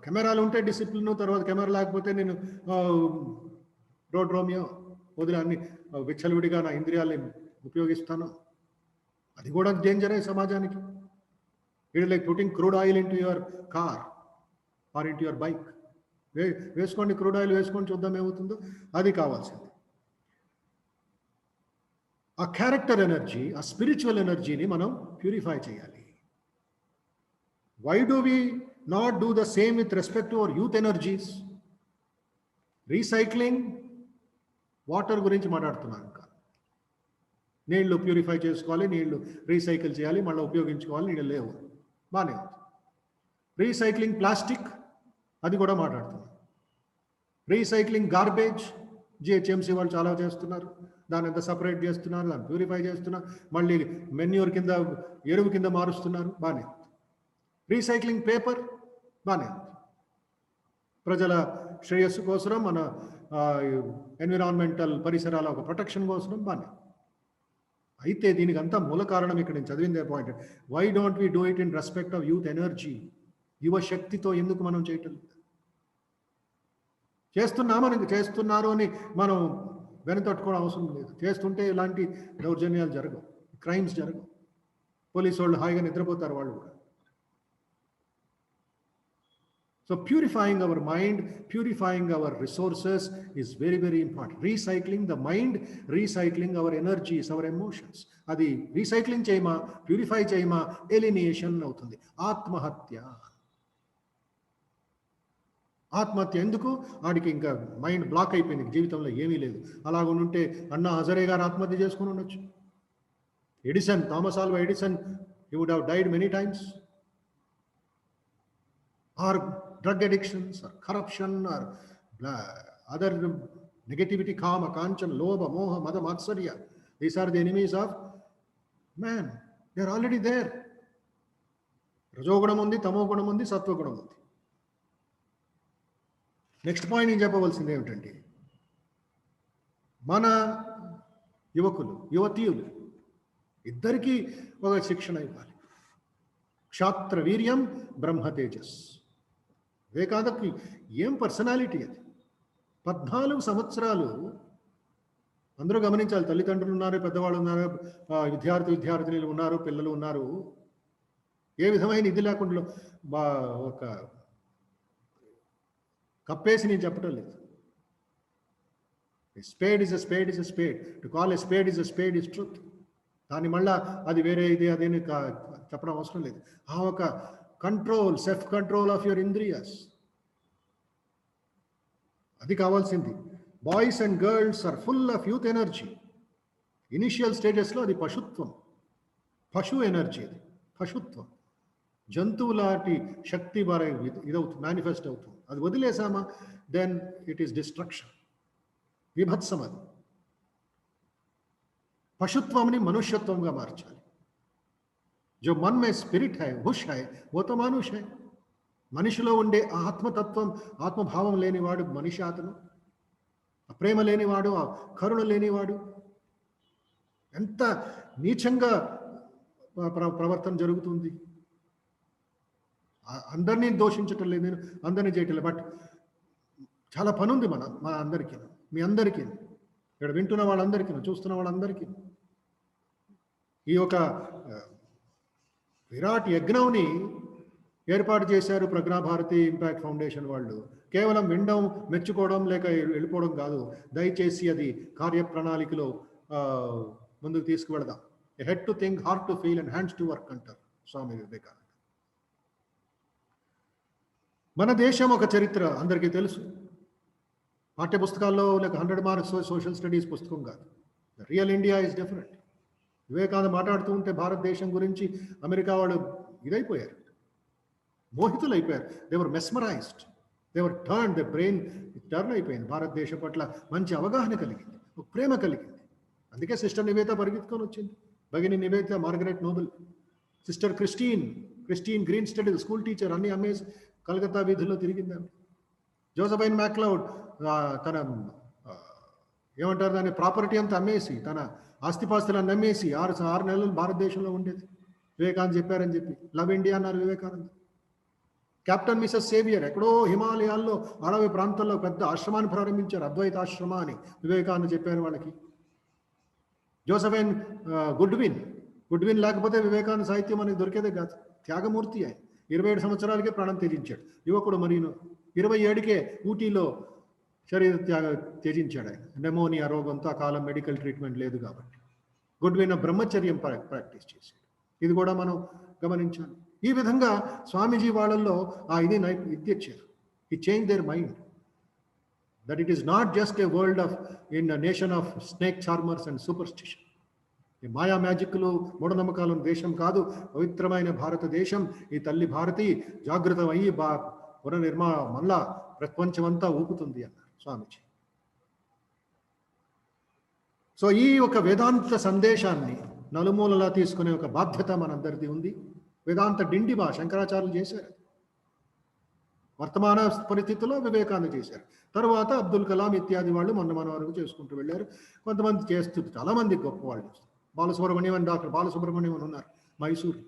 కెమెరాలు ఉంటే డిసిప్లిన్, తర్వాత కెమెరా లేకపోతే నేను రోడ్ రోమియో వదిలే అన్ని విచ్చలవిడిగా నా ఇంద్రియాలని ఉపయోగిస్తాను. అది కూడా డేంజరే సమాజానికి. It like putting crude oil into your car or into your bike. వేసుకోండి, క్రూడ్ ఆయిల్ వేసుకొని చూద్దాం ఏమవుతుందో. అది కావాల్సింది. ఆ క్యారెక్టర్ ఎనర్జీ, ఆ స్పిరిచువల్ ఎనర్జీని మనం ప్యూరిఫై చేయాలి. Why do we not do the same with respect to our youth energies? Recycling, water గురించి మాట్లాడుతున్నాను. ఇంకా నీళ్లు ప్యూరిఫై చేసుకోవాలి, నీళ్లు రీసైకిల్ చేయాలి, మళ్ళీ ఉపయోగించుకోవాలి, నీళ్ళు లేవు, బాగానే ఉంది. రీసైక్లింగ్ ప్లాస్టిక్, అది కూడా మాట్లాడుతున్నాం. రీసైక్లింగ్ గార్బేజ్, GHMC వాళ్ళు చాలా చేస్తున్నారు. దాన్ని ఎంత సపరేట్ చేస్తున్నారు, దాన్ని ప్యూరిఫై చేస్తున్నారు, మళ్ళీ మెన్యూర్ కింద, ఎరువు కింద మారుస్తున్నారు, బాగానే. రీసైక్లింగ్ పేపర్, బాగానే. ప్రజల శ్రేయస్సు కోసం, మన ఎన్విరాన్మెంటల్ పరిసరాల ఒక ప్రొటెక్షన్ కోసం, బాగానే. అయితే దీనికి అంతా మూల కారణం ఇక్కడ నేను చదివిందే point. Why don't we do it in respect of youth energy? యువ శక్తితో ఎందుకు మనం చేయటం లేదు? చేస్తున్నారు అని మనం వెనతట్టుకోవడం అవసరం లేదు. చేస్తుంటే ఇలాంటి దౌర్జన్యాలు జరగవు, క్రైమ్స్ జరగవు. పోలీసు వాళ్ళు హాయిగా నిద్రపోతారు వాళ్ళు కూడా. So purifying our mind, purifying our resources is very, very important. Recycling the mind, recycling our energies, our emotions. అది రీసైక్లింగ్ చేయమా, ప్యూరిఫై చేయమా, ఎలిమినేషన్ అవుతుంది. ఆత్మహత్య. ఆత్మహత్య ఎందుకు? వాడికి ఇంకా మైండ్ బ్లాక్ అయిపోయింది, జీవితంలో ఏమీ లేదు. అలాగుంటే అన్నా హజరే గారు ఆత్మహత్య చేసుకుని ఉండొచ్చు. Edison, Thomas Alva Edison, he would have died many times. Or drug addictions, or corruption, or other negativity, kama, kanchan, lobha, moha, mada, matsarya. These are the enemies of man. They are already there. రజోగుణం ఉంది, తమోగుణం ఉంది, సత్వగుణం ఉంది. Next point నేను చెప్పవలసింది ఏమిటంటే, మన యువకులు, యువతీయులు ఇద్దరికీ ఒక శిక్షణ ఇవ్వాలి. క్షాత్ర వీర్యం, బ్రహ్మ తేజస్. వివేకానందకి ఏం పర్సనాలిటీ అది! 14 సంవత్సరాలు అందరూ గమనించాలి. తల్లిదండ్రులు ఉన్నారు, పెద్దవాళ్ళు ఉన్నారు, విద్యార్థినులు ఉన్నారు, పిల్లలు ఉన్నారు. ఏ విధమైన ఇది లేకుండా ఒక కప్పేసి నేను చెప్పటం లేదు. Spade is a spade is a spade. To call a spade is a spade is truth. దాన్ని మళ్ళా అది వేరే ఇది అదేని చెప్పడం అవసరం లేదు. ఆ ఒక control, self control of your ఇంద్రియాస్, అది కావాల్సింది. Boys and girls are full of youth energy. Initial స్టేజెస్లో అది పశుత్వం, పశు ఎనర్జీ, అది పశుత్వం. జంతువులాంటి శక్తి ఇదవుతుంది, మేనిఫెస్ట్ అవుతుంది. అది వదిలేసామా, దెన్ ఇట్ ఈస్ డిస్ట్రక్షన్, విభత్సం. అది పశుత్వంని మనుష్యత్వంగా మార్చాలి. जो मन में स्पिरिट है, हुश है, वो तो मानुष है. మనిషిలో ఉండే ఆత్మతత్వం, ఆత్మభావం లేనివాడు మనిషి. అతను ప్రేమ లేనివాడు, కరుణ లేనివాడు. ఎంత నీచంగా ప్రవర్తన జరుగుతుంది. అందరినీ దోషించటం లేదు, నేను అందరినీ చేయటం లేదు. బట్ చాలా పని ఉంది మా అందరికీ, మీ అందరికీ, ఇక్కడ వింటున్న వాళ్ళందరికీ, చూస్తున్న వాళ్ళందరికీ. ఈ ఒక విరాట్ యజ్ఞంని ఏర్పాటు చేశారు ప్రజ్ఞాభారతి ఇంపాక్ట్ ఫౌండేషన్ వాళ్ళు. కేవలం వినడం, మెచ్చుకోవడం, లేక వెళ్ళిపోవడం కాదు. దయచేసి అది కార్యప్రణాళికలో ముందుకు తీసుకువెళదాం. Head to think, heart to feel and hands to work అంటారు స్వామి వివేకానంద. మన దేశం ఒక చరిత్ర అందరికీ తెలుసు. పాఠ్య పుస్తకాల్లో లేక 100 మార్క్స్ సోషల్ స్టడీస్ పుస్తకం కాదు. Real India is different. Vivekananda మాట్లాడుతూ ఉంటే భారతదేశం గురించి అమెరికా వాళ్ళు ఇదైపోయారు, మోహితులు అయిపోయారు. They were mesmerized, they were turn, the brain turn అయిపోయింది. భారతదేశం పట్ల మంచి అవగాహన కలిగింది, ఒక ప్రేమ కలిగింది. అందుకే సిస్టర్ నివేత పరిగెత్తుకొని వచ్చింది. భగిని Nivedita, Margaret Noble, sister Christine Greenstidel school teacher, అన్ని అమ్మేసి కలకత్తా వీధుల్లో తిరిగింది. జోసఫైన్ మ్యాక్లౌడ్ తన ఏమంటారు దాన్ని ప్రాపర్టీ అంతా అమ్మేసి, తన ఆస్తిపాస్తులను నమ్మేసి 6 నెలలు భారతదేశంలో ఉండేది. వివేకానంద చెప్పారని చెప్పి లవ్ ఇండియా అన్నారు వివేకానంద. కెప్టెన్ మిసెస్ సేవియర్ ఎక్కడో హిమాలయాల్లో అడవి ప్రాంతంలో పెద్ద ఆశ్రమాన్ని ప్రారంభించారు, అద్వైత ఆశ్రమ అని వివేకానంద చెప్పారు వాళ్ళకి. జోసఫైన్ గుడ్విన్ లేకపోతే వివేకానంద సాహిత్యం మనకి దొరికేదే కాదు. త్యాగమూర్తి ఆయన. 27 సంవత్సరాలకే ప్రాణం త్యజించాడు. యువకుడు మరీను 27కే ఊటీలో శరీర త్యజించాడు ఆయన. నెమోనియా రోగంతో ఆ కాలం మెడికల్ ట్రీట్మెంట్ లేదు కాబట్టి. గుడ్విన్ బ్రహ్మచర్యం ప్రాక్టీస్ చేశాడు. ఇది కూడా మనం గమనించాలి. ఈ విధంగా స్వామీజీ వాళ్ళల్లో ఇది ఇచ్చారు. ఈ change their mind that it is not just a world of in nation of snake charmers and superstition. ఈ మాయా మ్యాజిక్లు, మూఢనమ్మకాలు దేశం కాదు, పవిత్రమైన భారతదేశం. ఈ తల్లి భారతి జాగృతం అయ్యి పునర్నిర్మాణం మళ్ళా ప్రపంచమంతా ఊపుతుంది అన్నారు స్వామీజీ. సో ఈ ఒక వేదాంత సందేశాన్ని నలుమూలలా తీసుకునే ఒక బాధ్యత మనందరిది ఉంది. వేదాంత డిండిమా శంకరాచార్యులు చేశారు. వర్తమాన పరిస్థితుల్లో వివేకానంద చేశారు. తర్వాత అబ్దుల్ కలాం ఇత్యాది వాళ్ళు మన వరకు చేసుకుంటూ వెళ్ళారు. కొంతమంది చేస్తుంది, చాలామంది గొప్ప వాళ్ళు. బాలసుబ్రహ్మణ్యం, డాక్టర్ బాలసుబ్రహ్మణ్యం అని ఉన్నారు మైసూరు.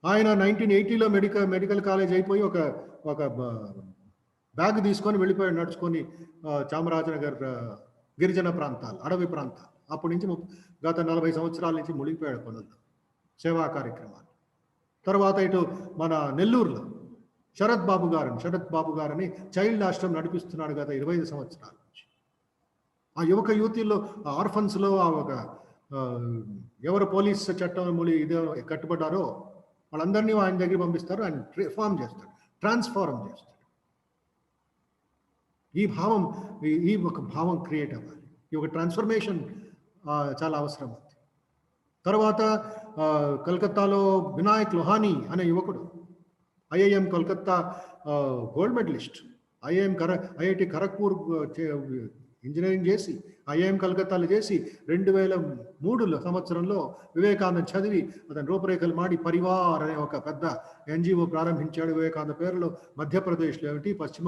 ఆయన 1980లో మెడికల్ కాలేజ్ అయిపోయి ఒక బ్యాగ్ తీసుకొని వెళ్ళిపోయాడు నడుచుకొని చామరాజనగర్ గిరిజన ప్రాంతాలు, అడవి ప్రాంతాలు. అప్పటి నుంచి గత 40 సంవత్సరాల నుంచి మునిగిపోయాడు పనుల్లో, సేవా కార్యక్రమాలు. తర్వాత ఇటు మన నెల్లూరులో శరత్ బాబు గారని చైల్డ్ ఆశ్రమం నడిపిస్తున్నాడు గత 25 సంవత్సరాల నుంచి. ఆ యువక యూతీల్లో, ఆ ఆర్ఫన్స్లో, ఆ ఒక ఎవరు పోలీస్ చట్టం ఇదే కట్టుబడ్డారో వాళ్ళందరినీ ఆయన దగ్గర పంపిస్తారు. ఆయన రిఫార్మ్ చేస్తాడు, ట్రాన్స్ఫార్మ్ చేస్తాడు. ఈ ఒక భావం క్రియేట్ అవ్వాలి. ఈ ఒక ట్రాన్స్ఫర్మేషన్ చాలా అవసరం. తర్వాత కలకత్తాలో వినాయక్ లోహానీ అనే యువకుడు, IIM Kolkata gold medallist, IIT Kharagpur engineering చేసి ఐఐఎం కలకత్తాలో చేసి 2003 సంవత్సరంలో వివేకానంద చదివి అతని రూపురేఖలు మాడి పరివార్ అనే ఒక పెద్ద ఎన్జిఓ ప్రారంభించాడు. వివేకానంద పేరులో మధ్యప్రదేశ్లో ఏమిటి, పశ్చిమ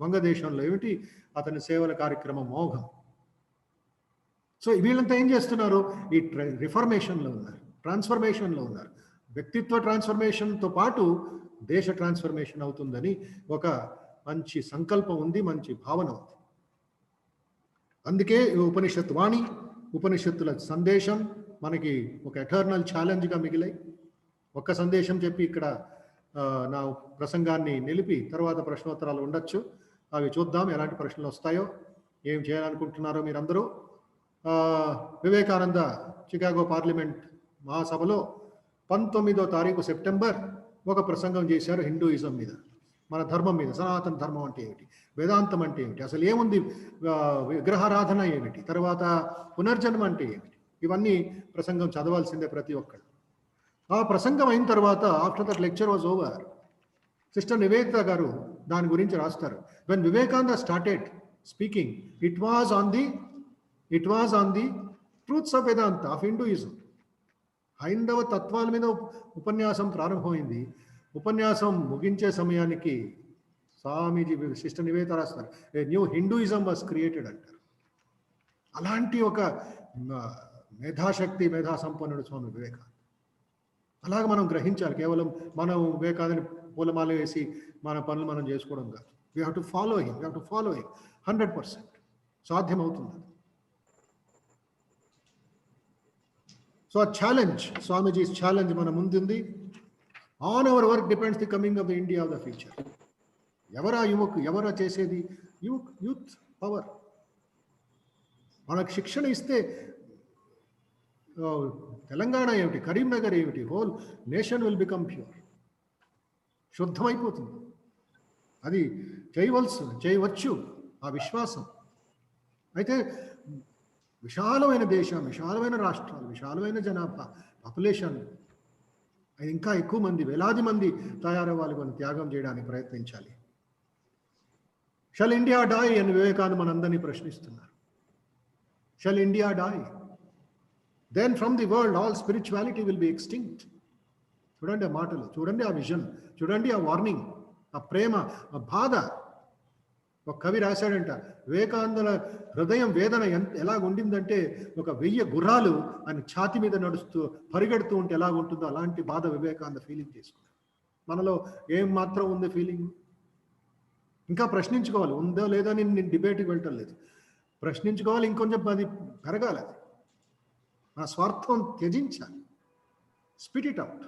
వంగదేశంలో ఏమిటి, అతని సేవల కార్యక్రమం మోఘం. సో వీళ్ళంతా ఏం చేస్తున్నారు? ఈ రిఫర్మేషన్లో ఉన్నారు, ట్రాన్స్ఫర్మేషన్లో ఉన్నారు. వ్యక్తిత్వ ట్రాన్స్ఫర్మేషన్తో పాటు దేశ ట్రాన్స్ఫర్మేషన్ అవుతుందని ఒక మంచి సంకల్పం ఉంది, మంచి భావన ఉంది. అందుకే ఉపనిషత్ వాణి, ఉపనిషత్తుల సందేశం మనకి ఒక ఎటర్నల్ ఛాలెంజ్గా మిగిలాయి. ఒక్క సందేశం చెప్పి ఇక్కడ నా ప్రసంగాన్ని నిలిపి తర్వాత ప్రశ్నోత్తరాలు ఉండొచ్చు. అవి చూద్దాం, ఎలాంటి ప్రశ్నలు వస్తాయో, ఏం చేయాలనుకుంటున్నారో మీరందరూ. వివేకానంద చికాగో పార్లమెంట్ మహాసభలో 19వ తారీఖు సెప్టెంబర్ ఒక ప్రసంగం చేశారు హిందూయిజం మీద, మన ధర్మం మీద. సనాతన ధర్మం అంటే ఏమిటి, వేదాంతం అంటే ఏమిటి, అసలు ఏముంది, విగ్రహారాధన ఏమిటి, తర్వాత పునర్జన్మ అంటే ఏమిటి, ఇవన్నీ ప్రసంగం చదవాల్సిందే ప్రతి ఒక్కరు. ఆ ప్రసంగం అయిన తర్వాత after that lecture was over, sister Nivedita గారు దాని గురించి రాస్తారు. When Vivekananda started speaking, it was on the truths of Vedanta of Hinduism. హైందవ తత్వాల మీద ఉపన్యాసం ప్రారంభమైంది. ఉపన్యాసం ముగించే సమయానికి స్వామీజీ సిస్టర్ నివేదిత రాస్తారు, a new Hinduism was created అంటారు. అలాంటి ఒక మేధా సంపన్నుడు స్వామి వివేకానంద. అలాగే మనం గ్రహించాలి. కేవలం మనం వివేకానందని పూలమాల వేసి మన పనులు మనం చేసుకోవడం కాదు. We have to follow him 100%. సాధ్యమవుతుంది. సో ఆ ఛాలెంజ్, స్వామీజీస్ ఛాలెంజ్ మన ముందుంది. On our work depends the coming of the India of the future. ఎవరా యువకు, ఎవరా చేసేది? Youth power. మనకు శిక్షణ ఇస్తే తెలంగాణ ఏమిటి, కరీంనగర్ ఏమిటి, whole nation will become pure. శుద్ధమైపోతుంది. అది చేయవచ్చు ఆ విశ్వాసం. అయితే విశాలమైన దేశం, విశాలమైన రాష్ట్రాలు, విశాలమైన జనాభా, పాపులేషన్, ఇంకా ఎక్కువ మంది, వేలాది మంది తయారవ్వాలి. మనం త్యాగం చేయడానికి ప్రయత్నించాలి. షల్ ఇండియా డై అని వివేకానంద మనందరినీ ప్రశ్నిస్తున్నారు. Shall India die? Then from the world all spirituality will be extinct. చూడండి ఆ మాటలు, చూడండి ఆ విజన్, చూడండి ఆ వార్నింగ్, ఆ ప్రేమ, ఆ బాధ. ఒక కవి రాశాడంట, వివేకానంద హృదయం వేదన ఎలాగుండిందంటే, ఒక 1000 గుర్రాలు ఆయన ఛాతి మీద నడుస్తూ పరిగెడుతూ ఉంటే ఎలాగుంటుందో అలాంటి బాధ వివేకానంద ఫీలింగ్ చేసుకున్నాడు. మనలో ఏం మాత్రం ఉంది ఫీలింగ్? ఇంకా ప్రశ్నించుకోవాలి. ఉందో లేదో నేను డిబేట్కి వెళ్ళటం లేదు. ప్రశ్నించుకోవాలి, ఇంకొంచెం అది పెరగాలి. అది నా స్వార్థం త్యజించాలి. Spit it out.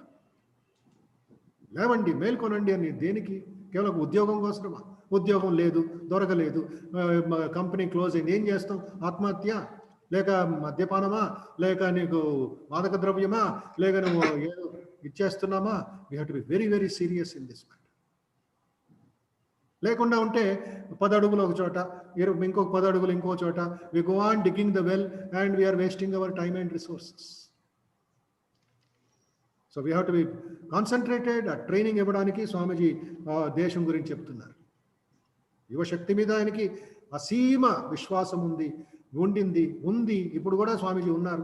లేవండి, మేల్కొనండి అని. దేనికి? కేవలం ఉద్యోగం కోసమా? ఉద్యోగం లేదు, దొరకలేదు, కంపెనీ క్లోజ్ అయింది, ఏం చేస్తాం? ఆత్మహత్య, లేక మద్యపానమా, లేక నీకు మాదక ద్రవ్యమా, లేక నువ్వు ఏదో ఇచ్చేస్తున్నామా? We have to be very very serious in this matter. లేకుండా ఉంటే 10 అడుగులు ఒక చోట, ఇంకొక 10 అడుగులు ఇంకో చోట, we go on digging the well and we are wasting our time and resources. So we have to be concentrated. ఆ ట్రైనింగ్ ఇవ్వడానికి స్వామీజీ దేశం గురించి చెప్తున్నారు. యువశక్తి మీద ఆయనకి అసీమ విశ్వాసం ఉంది. ఇప్పుడు కూడా స్వామీజీ ఉన్నారు,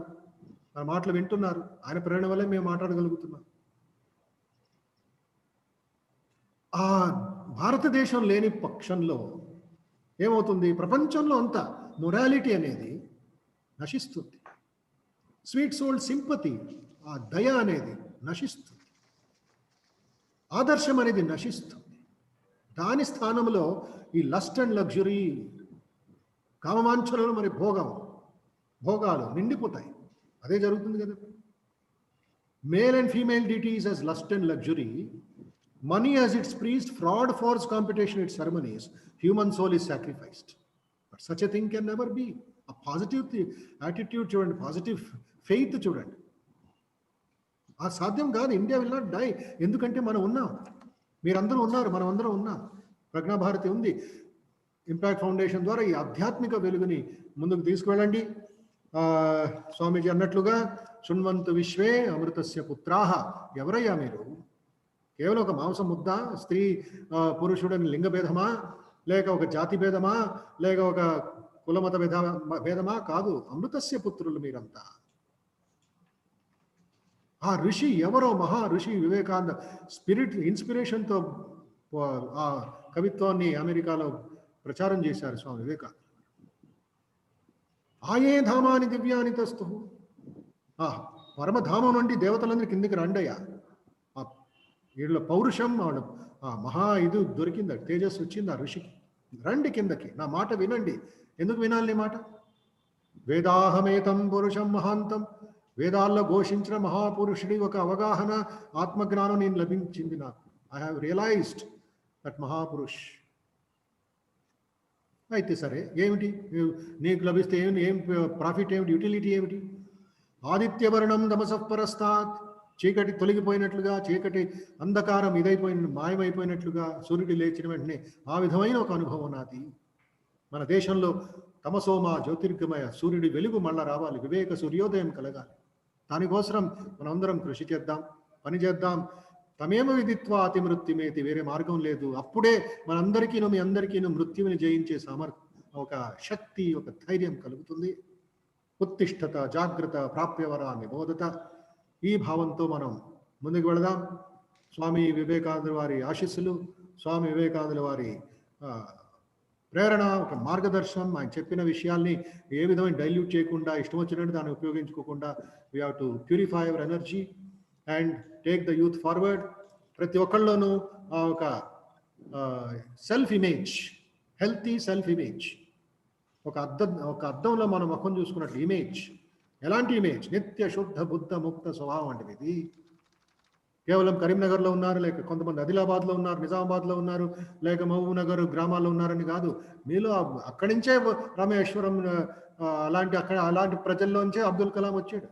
మన మాటలు వింటున్నారు. ఆయన ప్రేరణ వల్లే మేము మాట్లాడగలుగుతున్నాం. ఆ భారతదేశం లేని పక్షంలో ఏమవుతుంది? ప్రపంచంలో అంతా మొరాలిటీ అనేది నశిస్తుంది. స్వీట్ సోల్డ్ సింపతి, ఆ దయ అనేది నశిస్తుంది. ఆదర్శం అనేది నశిస్తుంది. దాని స్థానంలో ఈ లస్ట్ అండ్ లగ్జరీ, కామవాంఛనలు, మరి భోగాలు నిండిపోతాయి. అదే జరుగుతుంది కదా. Male and female deities as lust and luxury, money as its priest, fraud force competition its ceremonies, human soul is sacrificed. But such a thing can never be. A positive attitude చూడండి, positive faith చూడండి. ఆ సాధ్యం కాదు. India will not die. ఎందుకంటే మనం ఉన్నాం, మీరందరూ ఉన్నారు, మనం అందరం ఉన్నాం. ప్రజ్ఞాభారతి ఉంది. ఇంపాక్ట్ ఫౌండేషన్ ద్వారా ఈ ఆధ్యాత్మిక వెలుగుని ముందుకు తీసుకువెళ్ళండి. స్వామీజీ అన్నట్లుగా శృణ్వంతు విశ్వే అమృతస్య పుత్రాహ. ఎవరయ్యా మీరు? కేవలం ఒక మాంసం ముద్ద, స్త్రీ పురుషుడని లింగ భేదమా, లేక ఒక జాతి భేదమా, లేక ఒక కులమత భేదమా? కాదు, అమృతస్య పుత్రులు మీరంతా. ఆ ఋషి ఎవరో మహా ఋషి వివేకానంద ఇన్స్పిరేషన్తో ఆ కవిత్వాన్ని అమెరికాలో ప్రచారం చేశారు స్వామి వివేకానంద. ఆయే ధామాని దివ్యాని తస్తు. పరమధామం నుండి దేవతలందరూ కిందికి రండయ్యా. వీళ్ళ పౌరుషం, ఆ మహా ఇది దొరికింది, తేజస్సు వచ్చింది ఆ ఋషికి. రండి కిందకి, నా మాట వినండి. ఎందుకు వినాలి నీ మాట? వేదాహమేతం పురుషం మహాంతం. వేదాల్లో ఘోషించిన మహాపురుషుడి ఒక అవగాహన, ఆత్మజ్ఞానం నేను లభించింది నాకు. ఐ హ్యావ్ రియలైజ్డ్ దట్ మహాపురుష్. అయితే సరే, ఏమిటి నీకు లభిస్తే ఏం ప్రాఫిట్ ఏమిటి, యూటిలిటీ ఏమిటి? ఆదిత్యవర్ణం తమసఃపరస్తాత్. చీకటి తొలగిపోయినట్లుగా, చీకటి అంధకారం ఇదైపోయిన మాయమైపోయినట్లుగా సూర్యుడు లేచిన వెంటనే ఆ విధమైన ఒక అనుభవం నాది. మన దేశంలో తమసోమ జ్యోతిర్గమయ సూర్యుడి వెలుగు మళ్ళా రావాలి, వివేక సూర్యోదయం కలగాలి. దానికోసం మనందరం కృషి చేద్దాం, పని చేద్దాం. తమేమ విదిత్వా అతి మృత్యుమేతి. వేరే మార్గం లేదు. అప్పుడే మనందరికీను, మీ అందరికీను మృత్యువుని జయించే ఒక శక్తి, ఒక ధైర్యం కలుగుతుంది. ఉత్తిష్టత జాగ్రత్త ప్రాప్యవరా నిబోధత. ఈ భావంతో మనం ముందుకు వెళదాం. స్వామి వివేకానంద వారి ఆశీస్సులు, స్వామి వివేకానంద వారి ప్రేరణ, ఒక మార్గదర్శనం, ఆయన చెప్పిన విషయాల్ని ఏ విధమైన డైల్యూట్ చేయకుండా, ఇష్టం వచ్చినట్టు దాన్ని ఉపయోగించుకోకుండా, we have to purify our energy and take the youth forward. ప్రతి ఒక్కళ్ళలోనూ ఒక self image, healthy self image, ఒక అద్దంలో మనం ముఖం చూసుకున్నట్లు ఇమేజ్. ఎలాంటి ఇమేజ్? నిత్య శుద్ధ బుద్ధ ముక్త స్వభావం అంటే ఇది. కేవలం కరీంనగర్లో ఉన్నారు, లేక కొంతమంది ఆదిలాబాద్లో ఉన్నారు, నిజామాబాద్లో ఉన్నారు, లేక మహబూబ్ నగర్ గ్రామాల్లో ఉన్నారని కాదు. మీలో అక్కడి నుంచే రామేశ్వరం అలాంటి ప్రజల్లోంచే అబ్దుల్ కలాం వచ్చాడు.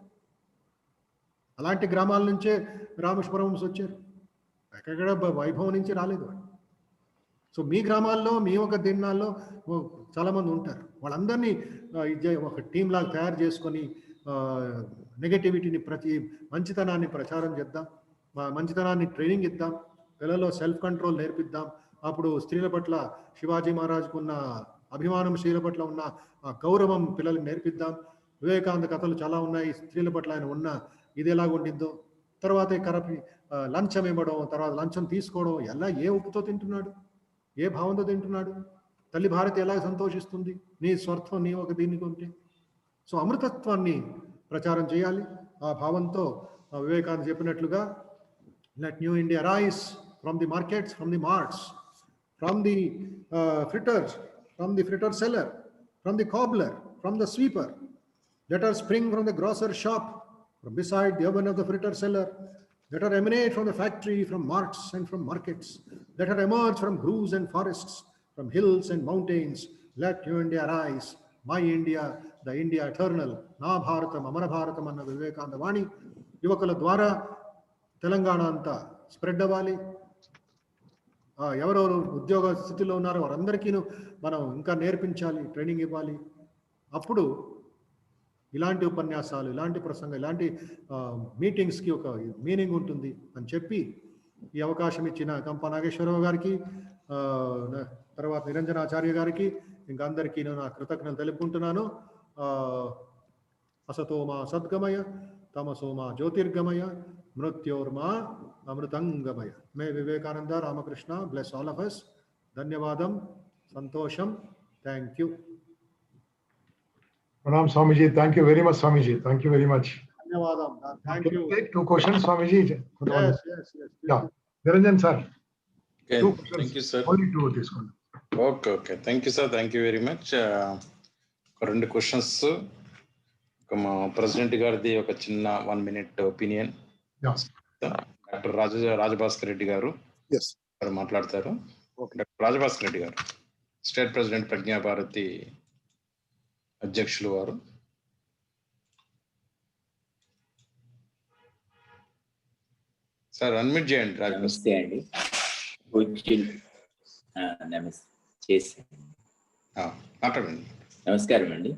అలాంటి గ్రామాల నుంచే రామేశ్వరం వచ్చారు. ఎక్కడ వైభవం నుంచి రాలేదు వాడు. సో మీ గ్రామాల్లో, మీ ఒక దినాల్లో చాలామంది ఉంటారు. వాళ్ళందరినీ ఒక టీం లాగా తయారు చేసుకొని నెగటివిటీని, మంచితనాన్ని ప్రచారం చేద్దాం, మంచితనాన్ని ట్రైనింగ్ ఇద్దాం, పిల్లల్లో సెల్ఫ్ కంట్రోల్ నేర్పిద్దాం. అప్పుడు స్త్రీల పట్ల శివాజీ మహారాజుకు ఉన్న అభిమానం, స్త్రీల పట్ల ఉన్న గౌరవం పిల్లలకు నేర్పిద్దాం. వివేకానంద కథలు చాలా ఉన్నాయి, స్త్రీల పట్ల ఆయన ఉన్న ఇది ఎలాగ ఉండిందో. తర్వాత లంచం ఇవ్వడం, తర్వాత లంచం తీసుకోవడం, ఎలా ఏ ఉప్పుతో తింటున్నాడు, ఏ భావంతో తింటున్నాడు? తల్లి భారతి ఎలా సంతోషిస్తుంది నీ స్వార్థం నీ ఒక దీనికి ఉంటే? సో అమృతత్వాన్ని ప్రచారం చేయాలి. ఆ భావంతో వివేకానంద చెప్పినట్లుగా, let new India rise from the markets, from the marts, from the fritters, from the fritter seller, from the cobbler, from the sweeper. Let her spring from the grocer shop, from beside the oven of the fritter seller. Let her emanate from the factory, from marts and from markets. Let her emerge from groves and forests, from hills and mountains. Let new India rise, my India, the India eternal. నా భారతం అమర భారతం అన్న వివేకానంద వాణి యువకుల ద్వారా తెలంగాణ అంతా spread అవ్వాలి. ఎవరెవరు ఉద్యోగ స్థితిలో ఉన్నారో వారందరికీ మనం ఇంకా నేర్పించాలి, ట్రైనింగ్ ఇవ్వాలి. అప్పుడు ఇలాంటి ఉపన్యాసాలు, ఇలాంటి ప్రసంగం, ఇలాంటి మీటింగ్స్కి ఒక మీనింగ్ ఉంటుంది అని చెప్పి ఈ అవకాశం ఇచ్చిన కంపా నాగేశ్వరరావు గారికి, తర్వాత నిరంజనాచార్య గారికి, ఇంకా అందరికీ నా కృతజ్ఞతలు తెలుపుకుంటున్నాను. అసతోమా సద్గమయ, తమసోమా జ్యోతిర్గమయ, మృత్యోర్మా అమృతంగమయ. May Vivekananda Ramakrishna bless all of us. ధన్యవాదం, సంతోషం, thank you. Pranam Swamiji, thank you very much, Swamiji. Thank you very much. ధన్యవాదం, thank you. Take 2 questions, Swamiji. Yes. Yeah, Niranjan sir. Okay, 2 questions. thank you, sir. Only 2 తీసుకోండి. Okay. Thank you, sir. Thank you very much. ఒక 2 questions. ఒక మా president గారిది ఒక చిన్న 1 minute opinion. Yeah. Doctor Rajabhaskar Reddy గారు. Yes. వారు మాట్లాడతారు. Okay. డాక్టర్ రాజభాస్కర్ రెడ్డి గారు, స్టేట్ ప్రెసిడెంట్ ప్రజ్ఞాభారతి అధ్యక్షులు వారు. సార్ అన్మ్యూట్ చేయండి రాజభాస్కర్. నమస్తే అండి. పూజ్యులు నమస్తే చేసి మాట్లాడండి. నమస్కారం అండి.